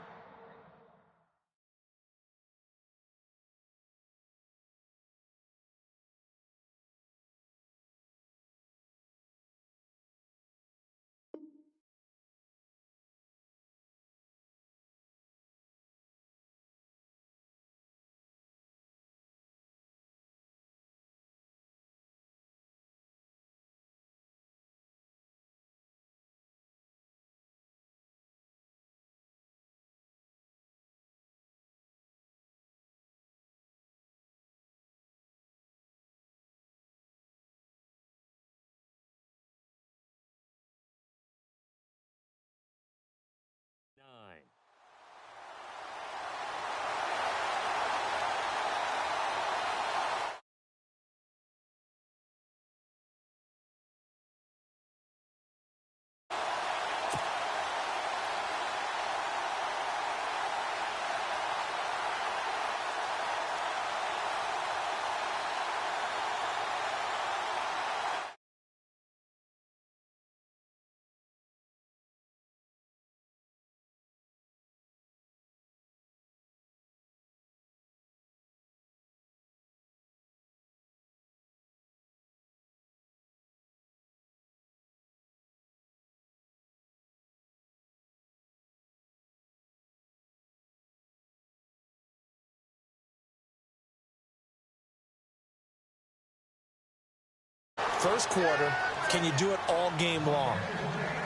First quarter, can you do it all game long?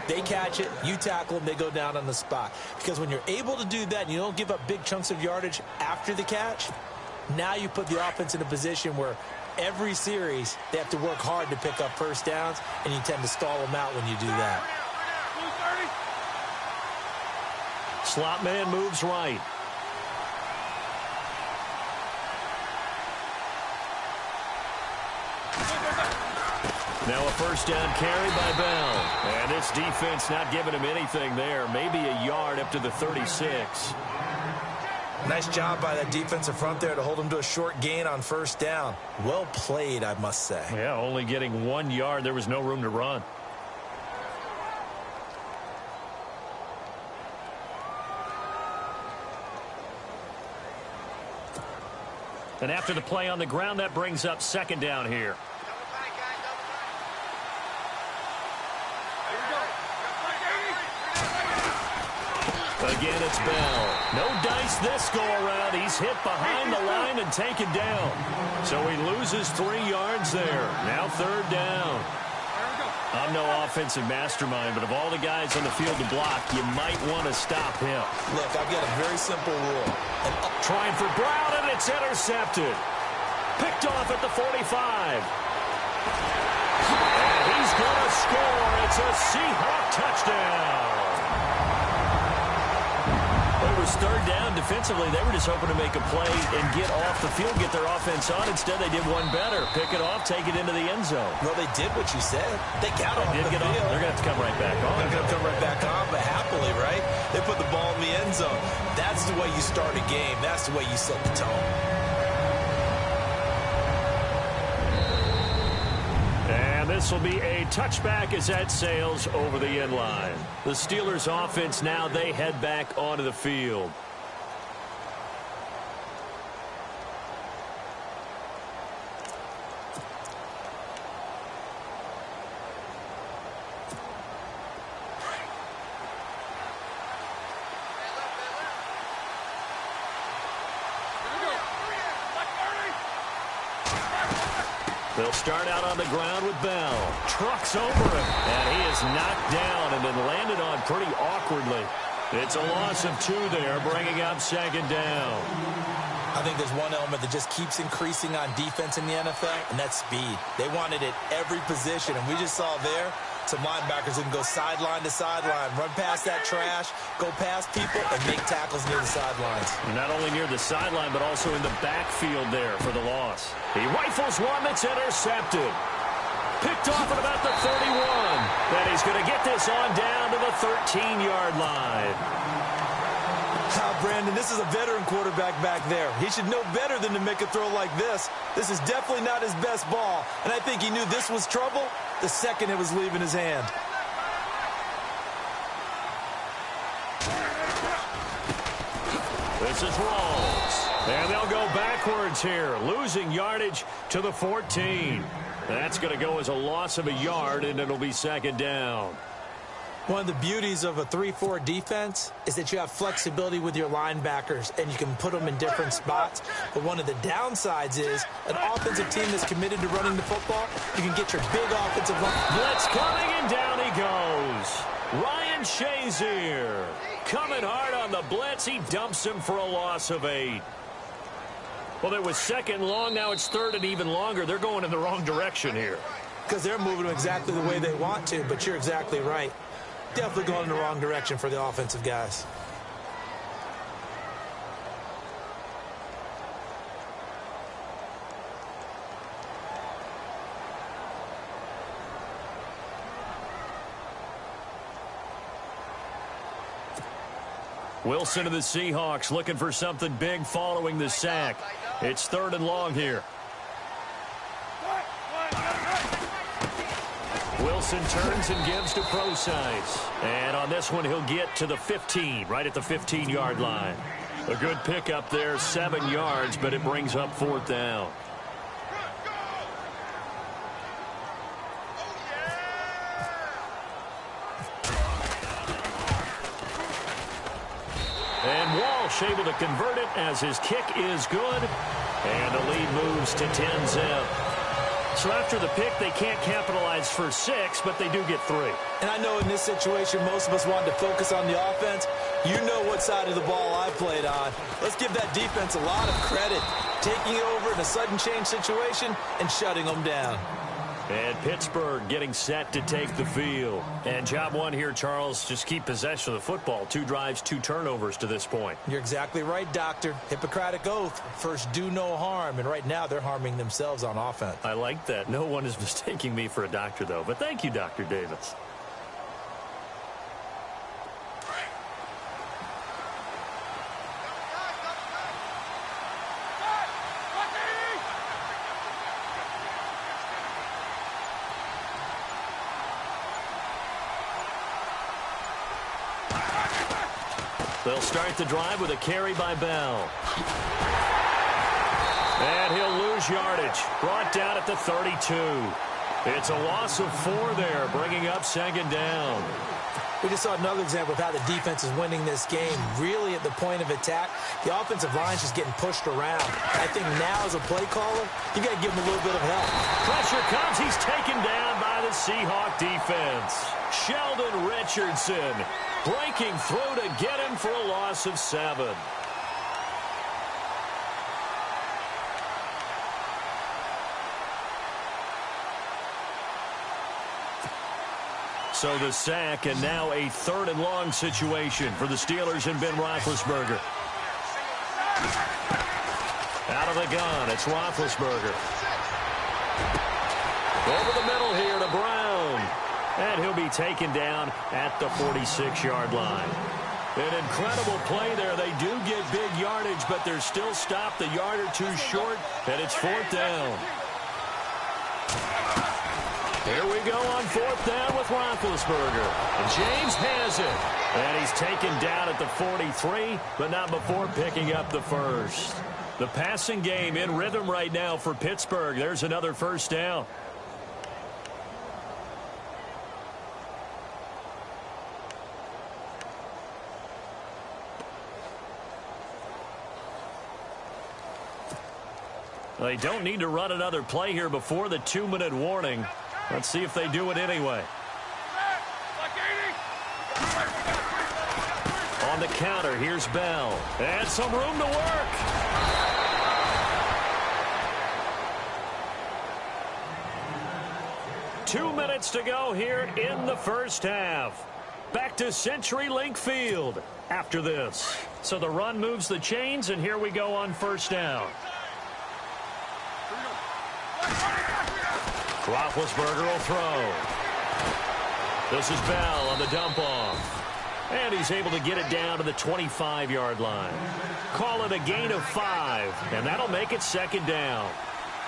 They catch it, you tackle them, they go down on the spot. Because when you're able to do that and you don't give up big chunks of yardage after the catch, now you put the offense in a position where every series they have to work hard to pick up first downs, and you tend to stall them out when you do that. slot man moves right. Now a first down carry by Bell. And this defense not giving him anything there. Maybe a yard up to the 36. Nice job by that defensive front there to hold him to a short gain on first down. Well played, I must say. Yeah, only getting 1 yard. There was no room to run. And after the play on the ground, that brings up second down here. Again, it's Bell. No dice this go-around. He's hit behind the line and taken down. So he loses 3 yards there. Now 3rd down. I'm no offensive mastermind, but of all the guys on the field to block, you might want to stop him. Look, I've got a very simple rule. Trying for Brown, and it's intercepted. Picked off at the 45. And he's going to score. It's a Seahawk touchdown. It was 3rd down. Defensively, they were just hoping to make a play and get off the field, get their offense on. Instead, they did one better. Pick it off, take it into the end zone. Well, they did what you said. They got off the field. They're going to have to come right back on. They're going to come right back on, but happily, right? They put the ball in the end zone. That's the way you start a game. That's the way you set the tone. And this will be a touchback as that sails over the end line. The Steelers offense now, they head back onto the field. They'll start out on the ground with Bell. Trucks over him, and he is knocked down and then landed on pretty awkwardly. It's a loss of 2 there, bringing up 2nd down. I think there's one element that just keeps increasing on defense in the NFL, and that's speed. They want it at every position, and we just saw there some linebackers who can go sideline to sideline, run past that trash, go past people, and make tackles near the sidelines. Not only near the sideline, but also in the backfield there for the loss. He rifles one that's intercepted. Picked off at about the 31. Then he's going to get this on down to the 13-yard line. Brandon, this is a veteran quarterback back there. He should know better than to make a throw like this. This is definitely not his best ball, and I think he knew this was trouble the second it was leaving his hand. This is Rawls. And they'll go backwards here, losing yardage to the 14. That's going to go as a loss of a yard, and it'll be 2nd down. One of the beauties of a 3-4 defense is that you have flexibility with your linebackers, and you can put them in different spots. But one of the downsides is an offensive team that's committed to running the football, you can get your big offensive line. Blitz coming, and down he goes. Ryan Shazier coming hard on the blitz. He dumps him for a loss of 8. Well, it was 2nd long. Now it's 3rd and even longer. They're going in the wrong direction here. Because they're moving them exactly the way they want to, but you're exactly right. Definitely going in the wrong direction for the offensive guys. Wilson of the Seahawks looking for something big following the sack. It's 3rd and long here. Wilson turns and gives to Procise. And on this one, he'll get to the 15, right at the 15-yard line. A good pickup there, 7 yards, but it brings up 4th down. And Walsh able to convert it as his kick is good. And the lead moves to 10-zip. So after the pick, they can't capitalize for 6, but they do get 3. And I know in this situation, most of us wanted to focus on the offense. You know what side of the ball I played on. Let's give that defense a lot of credit. Taking it over in a sudden change situation and shutting them down. And Pittsburgh getting set to take the field. And job one here, Charles, just keep possession of the football. 2 drives, 2 turnovers to this point. You're exactly right, Doctor. Hippocratic oath. First, do no harm. And right now, they're harming themselves on offense. I like that. No one is mistaking me for a doctor, though. But thank you, Dr. Davis. They'll start the drive with a carry by Bell. And he'll lose yardage. Brought down at the 32. It's a loss of 4 there, bringing up second down. We just saw another example of how the defense is winning this game. Really at the point of attack, the offensive line is just getting pushed around. I think now as a play caller, you got to give him a little bit of help. Pressure comes. He's taken down by the Seahawk defense. Sheldon Richardson breaking through to get him for a loss of 7. So the sack, and now a 3rd and long situation for the Steelers and Ben Roethlisberger. Out of the gun, it's Roethlisberger. Over the middle here to Brown. And he'll be taken down at the 46-yard line. An incredible play there. They do get big yardage, but they're still stopped a yard or 2 short, and it's 4th down. Here we go on 4th down with Roethlisberger. And James has it. And he's taken down at the 43, but not before picking up the first. The passing game in rhythm right now for Pittsburgh. There's another 1st down. They don't need to run another play here before the 2-minute warning. Let's see if they do it anyway. On the counter, here's Bell. And some room to work. Two minutes to go here in the first half. Back to CenturyLink Field after this. So the run moves the chains, and here we go on 1st down. Roethlisberger will throw. This is Bell on the dump-off. And he's able to get it down to the 25-yard line. Call it a gain of 5, and that'll make it 2nd down.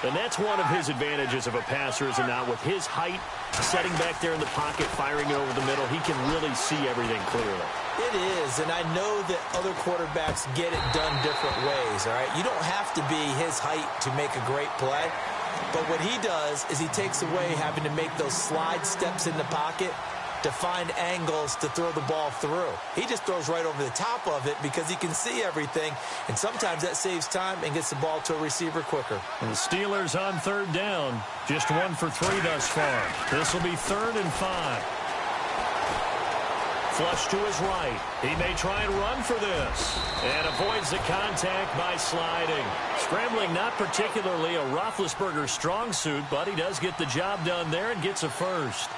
And that's one of his advantages of a passer, is it not? With his height, setting back there in the pocket, firing it over the middle, he can really see everything clearly. It is, and I know that other quarterbacks get it done different ways, all right? You don't have to be his height to make a great play. But what he does is he takes away having to make those slide steps in the pocket to find angles to throw the ball through. He just throws right over the top of it because he can see everything, and sometimes that saves time and gets the ball to a receiver quicker. And the Steelers on 3rd down, just 1 for 3 thus far. This will be 3rd and 5. Flush to his right. He may try and run for this. And avoids the contact by sliding. Scrambling not particularly a Roethlisberger strong suit, but he does get the job done there and gets a first.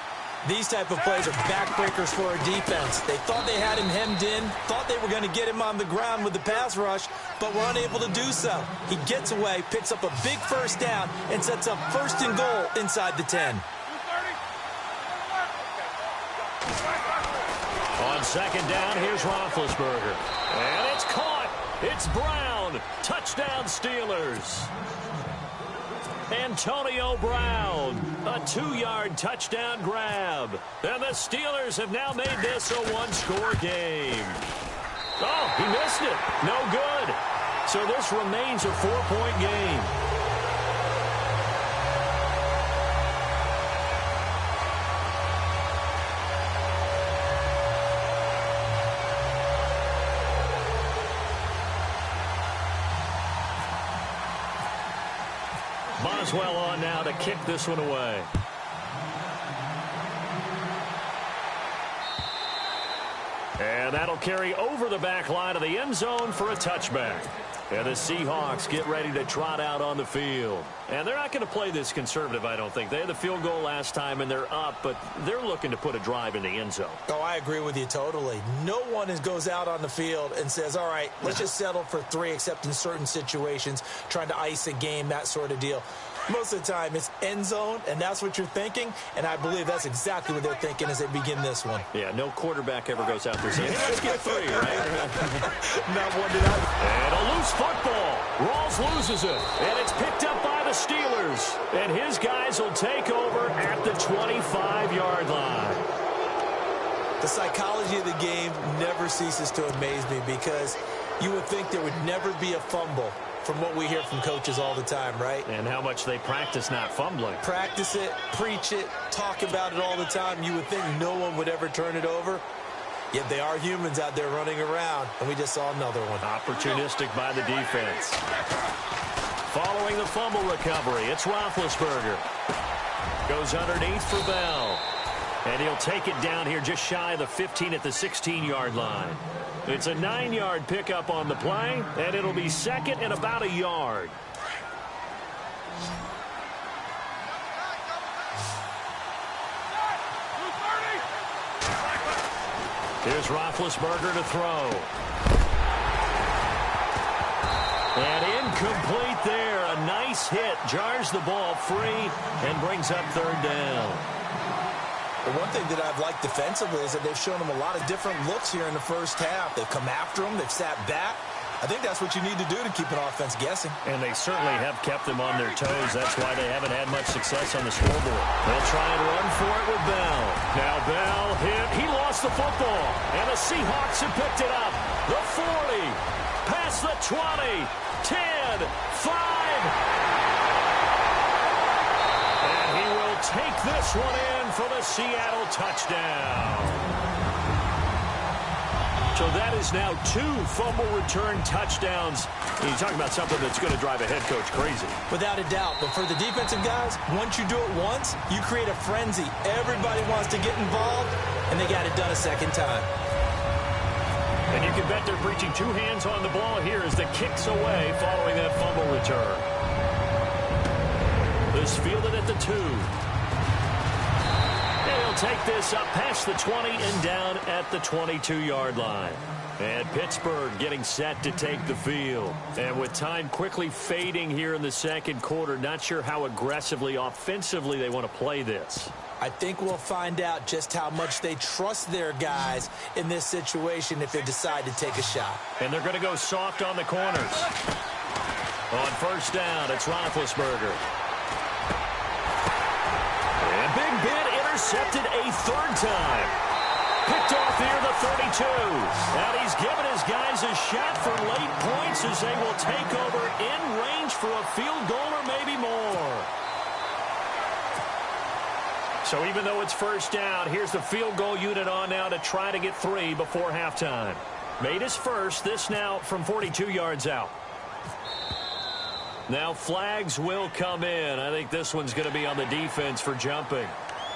These type of plays are backbreakers for a defense. They thought they had him hemmed in, thought they were going to get him on the ground with the pass rush, but were unable to do so. He gets away, picks up a big 1st down, and sets up 1st and goal inside the 10. On 2nd down, here's Roethlisberger. And it's caught. It's Brown. Touchdown, Steelers. Antonio Brown, a 2-yard touchdown grab. And the Steelers have now made this a 1-score game. Oh, he missed it. No good. So this remains a 4-point game. Boswell on now to kick this one away. And that'll carry over the back line of the end zone for a touchback. And the Seahawks get ready to trot out on the field. And they're not going to play this conservative, I don't think. They had the field goal last time, and they're up, but they're looking to put a drive in the end zone. Oh, I agree with you totally. No one goes out on the field and says, all right, let's just settle for 3, except in certain situations, trying to ice a game, that sort of deal. Most of the time, it's end zone, and that's what you're thinking, and I believe that's exactly what they're thinking as they begin this one. Yeah, no quarterback ever goes out there saying, hey, let's get 3, right? Not one did I. And a loose football. Rawls loses it, and it's picked up by the Steelers. And his guys will take over at the 25-yard line. The psychology of the game never ceases to amaze me because you would think there would never be a fumble from what we hear from coaches all the time, right? And how much they practice not fumbling. Practice it, preach it, talk about it all the time. You would think no one would ever turn it over. Yet they are humans out there running around, and we just saw another one. Opportunistic by the defense. Following the fumble recovery, it's Roethlisberger. Goes underneath for Bell. And he'll take it down here just shy of the 15 at the 16-yard line. It's a 9-yard pickup on the play, and it'll be second and about a yard. Here's Roethlisberger to throw. And incomplete there. A nice hit. Jars the ball free and brings up third down. The one thing that I've liked defensively is that they've shown them a lot of different looks here in the first half. They've come after them. They've sat back. I think that's what you need to do to keep an offense guessing. And they certainly have kept them on their toes. That's why they haven't had much success on the scoreboard. They'll try and run for it with Bell. Now Bell hit. He lost the football. And the Seahawks have picked it up. The 40. Past the 20. 10. 5. Take this one in for the Seattle touchdown. So that is now 2 fumble return touchdowns. You're talking about something that's going to drive a head coach crazy. Without a doubt. But for the defensive guys, once you do it once, you create a frenzy. Everybody wants to get involved, and they got it done a second time. And you can bet they're preaching 2 hands on the ball here as the kick's away following that fumble return. This fielded at the 2. Take this up past the 20 and down at the 22-yard line. And Pittsburgh getting set to take the field. And with time quickly fading here in the second quarter, not sure how aggressively, offensively they want to play this. I think we'll find out just how much they trust their guys in this situation if they decide to take a shot. And they're going to go soft on the corners. On first down, it's Roethlisberger. And Big Ben intercepted a third time. Picked off here the 32. And he's given his guys a shot for late points as they will take over in range for a field goal or maybe more. So even though it's first down, here's the field goal unit on now to try to get 3 before halftime. Made his first, this now from 42 yards out. Now flags will come in. I think this one's going to be on the defense for jumping.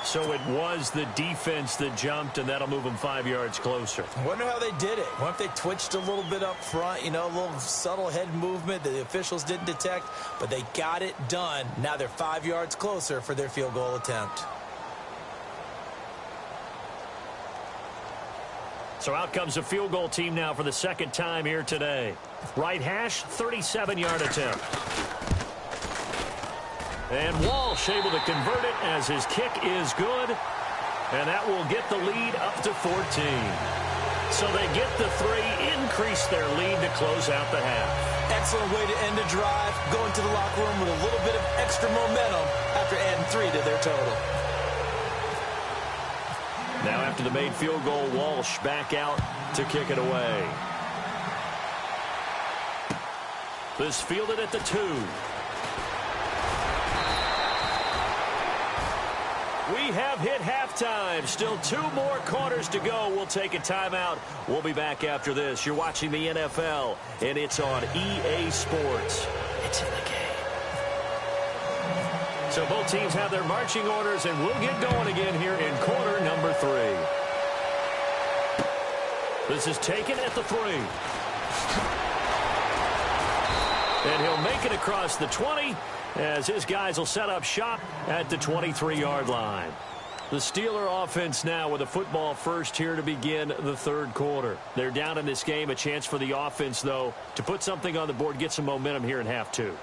So it was the defense that jumped, and that'll move them 5 yards closer. I wonder how they did it. What if they twitched a little bit up front, you know, a little subtle head movement that the officials didn't detect, but they got it done. Now they're 5 yards closer for their field goal attempt. So out comes the field goal team now for the second time here today. Right hash, 37-yard attempt. And Walsh able to convert it as his kick is good. And that will get the lead up to 14. So they get the 3, increase their lead to close out the half. Excellent way to end a drive. Go into the locker room with a little bit of extra momentum after adding 3 to their total. Now after the made field goal, Walsh back out to kick it away. This fielded at the 2. We have hit halftime. Still 2 more quarters to go. We'll take a timeout. We'll be back after this. You're watching the NFL, and it's on EA Sports. It's in the game. So both teams have their marching orders, and we'll get going again here in quarter number 3. This is taken at the 3. And he'll make it across the 20 as his guys will set up shop at the 23-yard line. The Steeler offense now with a football first here to begin the third quarter. They're down in this game. A chance for the offense, though, to put something on the board, get some momentum here in half 2.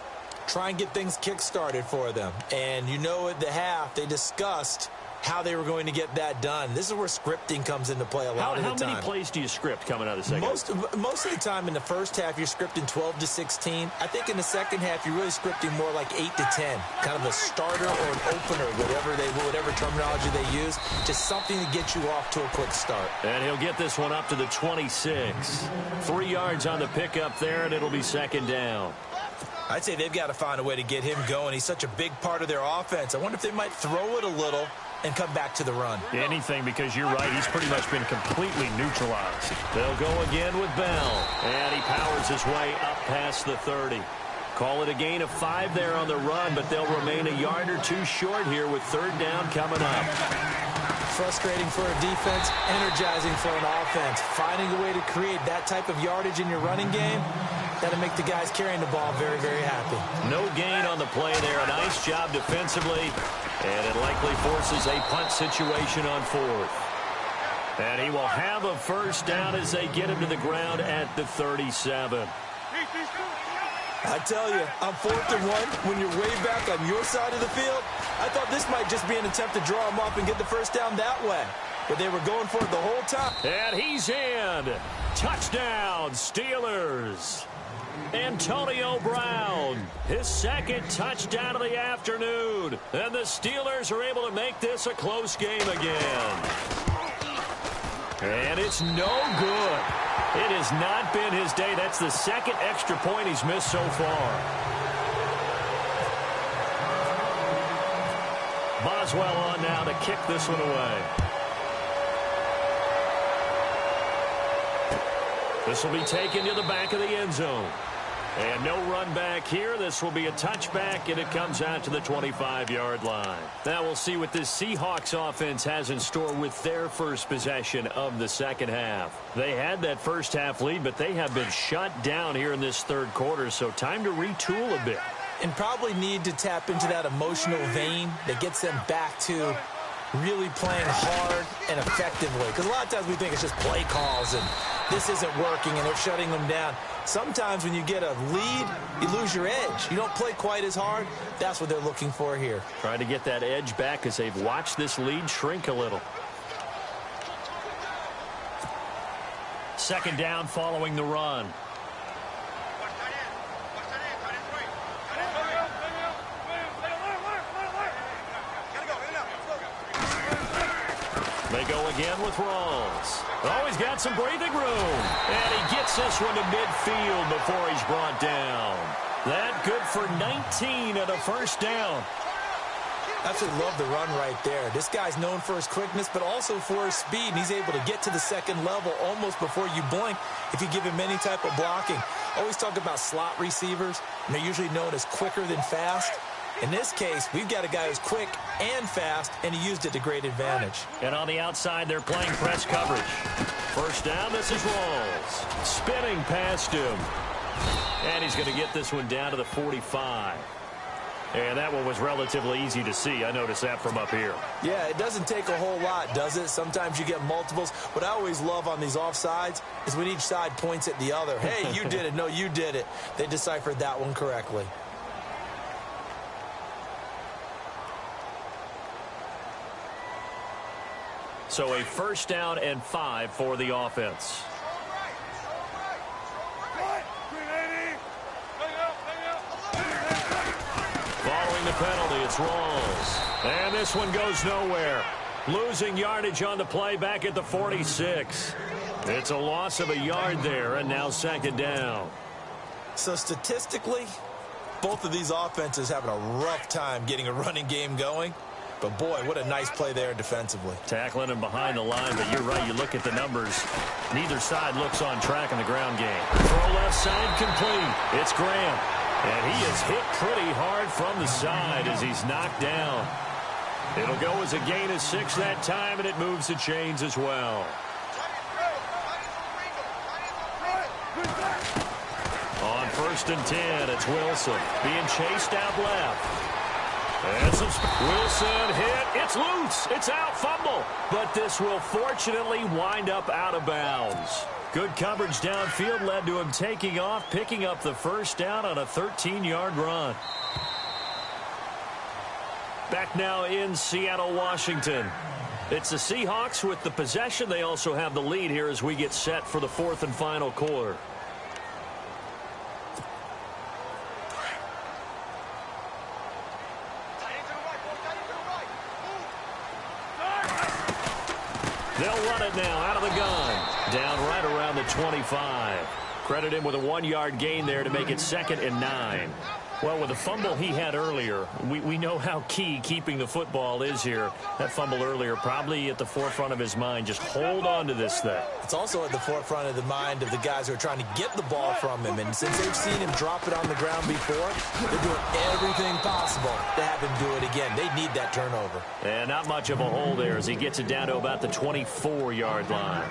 Try and get things kick-started for them. And you know at the half, they discussed how they were going to get that done. This is where scripting comes into play a lot of the time. How many plays do you script coming out of the second half? Most of the time in the first half, you're scripting 12 to 16. I think in the second half, you're really scripting more like 8 to 10. Kind of a starter or an opener, whatever terminology they use. Just something to get you off to a quick start. And he'll get this one up to the 26. 3 yards on the pickup there, and it'll be second down. I'd say they've got to find a way to get him going. He's such a big part of their offense. I wonder if they might throw it a little and come back to the run. Anything, because you're right. He's pretty much been completely neutralized. They'll go again with Bell. And he powers his way up past the 30. Call it a gain of 5 there on the run, but they'll remain a yard or two short here with 3rd down coming up. Frustrating for a defense, energizing for an offense. Finding a way to create that type of yardage in your running game, that'll make the guys carrying the ball very, very happy. No gain on the play there. A nice job defensively, and it likely forces a punt situation on 4th. And he will have a 1st down as they get him to the ground at the 37. I tell you, on 4th and 1, when you're way back on your side of the field, I thought this might just be an attempt to draw him up and get the 1st down that way. But they were going for it the whole time. And he's in. Touchdown, Steelers. Antonio Brown, his 2nd touchdown of the afternoon. And the Steelers are able to make this a close game again. And it's no good. It has not been his day. That's the 2nd extra point he's missed so far. Boswell on now to kick this one away. This will be taken to the back of the end zone. And no run back here. This will be a touchback, and it comes out to the 25-yard line. Now we'll see what this Seahawks offense has in store with their first possession of the 2nd half. They had that first half lead, but they have been shut down here in this 3rd quarter, so time to retool a bit. And probably need to tap into that emotional vein that gets them back to really playing hard and effectively. Because a lot of times we think it's just play calls and this isn't working and they're shutting them down. Sometimes when you get a lead, you lose your edge. You don't play quite as hard. That's what they're looking for here. Trying to get that edge back as they've watched this lead shrink a little. 2nd down following the run. They go again with Rawls. Oh, he's got some breathing room. And he gets this one to midfield before he's brought down. That good for 19 and a 1st down. Absolutely love the run right there. This guy's known for his quickness, but also for his speed. And he's able to get to the 2nd level almost before you blink if you give him any type of blocking. Always talk about slot receivers, and they're usually known as quicker than fast. In this case, we've got a guy who's quick and fast, and he used it to great advantage. And on the outside, they're playing press coverage. 1st down, this is Rawls. Spinning past him. And he's going to get this one down to the 45. And that one was relatively easy to see. I noticed that from up here. Yeah, it doesn't take a whole lot, does it? Sometimes you get multiples. What I always love on these offsides is when each side points at the other. Hey, you did it. No, you did it. They deciphered that one correctly. So a 1st down and 5 for the offense. Following the penalty, it's Rawls. And this one goes nowhere. Losing yardage on the play back at the 46. It's a loss of a yard there, and now 2nd down. So statistically, both of these offenses having a rough time getting a running game going. But, boy, what a nice play there defensively. Tackling him behind the line, but you're right. You look at the numbers. Neither side looks on track in the ground game. Throw left side complete. It's Graham. And he is hit pretty hard from the side as he's knocked down. It'll go as a gain of 6 that time, and it moves the chains as well. On 1st and 10, it's Wilson being chased out left. And some Wilson hit. It's loose. It's out. Fumble. But this will fortunately wind up out of bounds. Good coverage downfield led to him taking off, picking up the 1st down on a 13-yard run. Back now in Seattle, Washington. It's the Seahawks with the possession. They also have the lead here as we get set for the 4th and final quarter. They'll run it now out of the gun. Down right around the 25. Credit him with a 1-yard gain there to make it 2nd and 9. Well, with the fumble he had earlier, we know how key keeping the football is here. That fumble earlier probably at the forefront of his mind. Just hold on to this thing. It's also at the forefront of the mind of the guys who are trying to get the ball from him. And since they've seen him drop it on the ground before, they're doing everything possible to have him do it again. They need that turnover. And not much of a hole there as he gets it down to about the 24-yard line.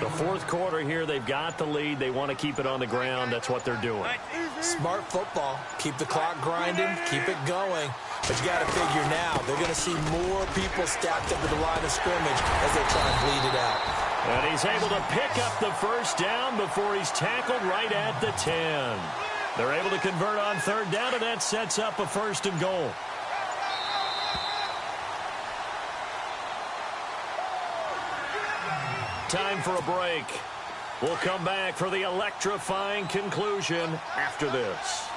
The fourth quarter here, they've got the lead. They want to keep it on the ground. That's what they're doing. Smart football. Keep the clock grinding. Keep it going. But you got to figure now, they're going to see more people stacked up at the line of scrimmage as they try and bleed it out. And he's able to pick up the first down before he's tackled right at the 10. They're able to convert on 3rd down, and that sets up a 1st and goal. Time for a break. We'll come back for the electrifying conclusion after this.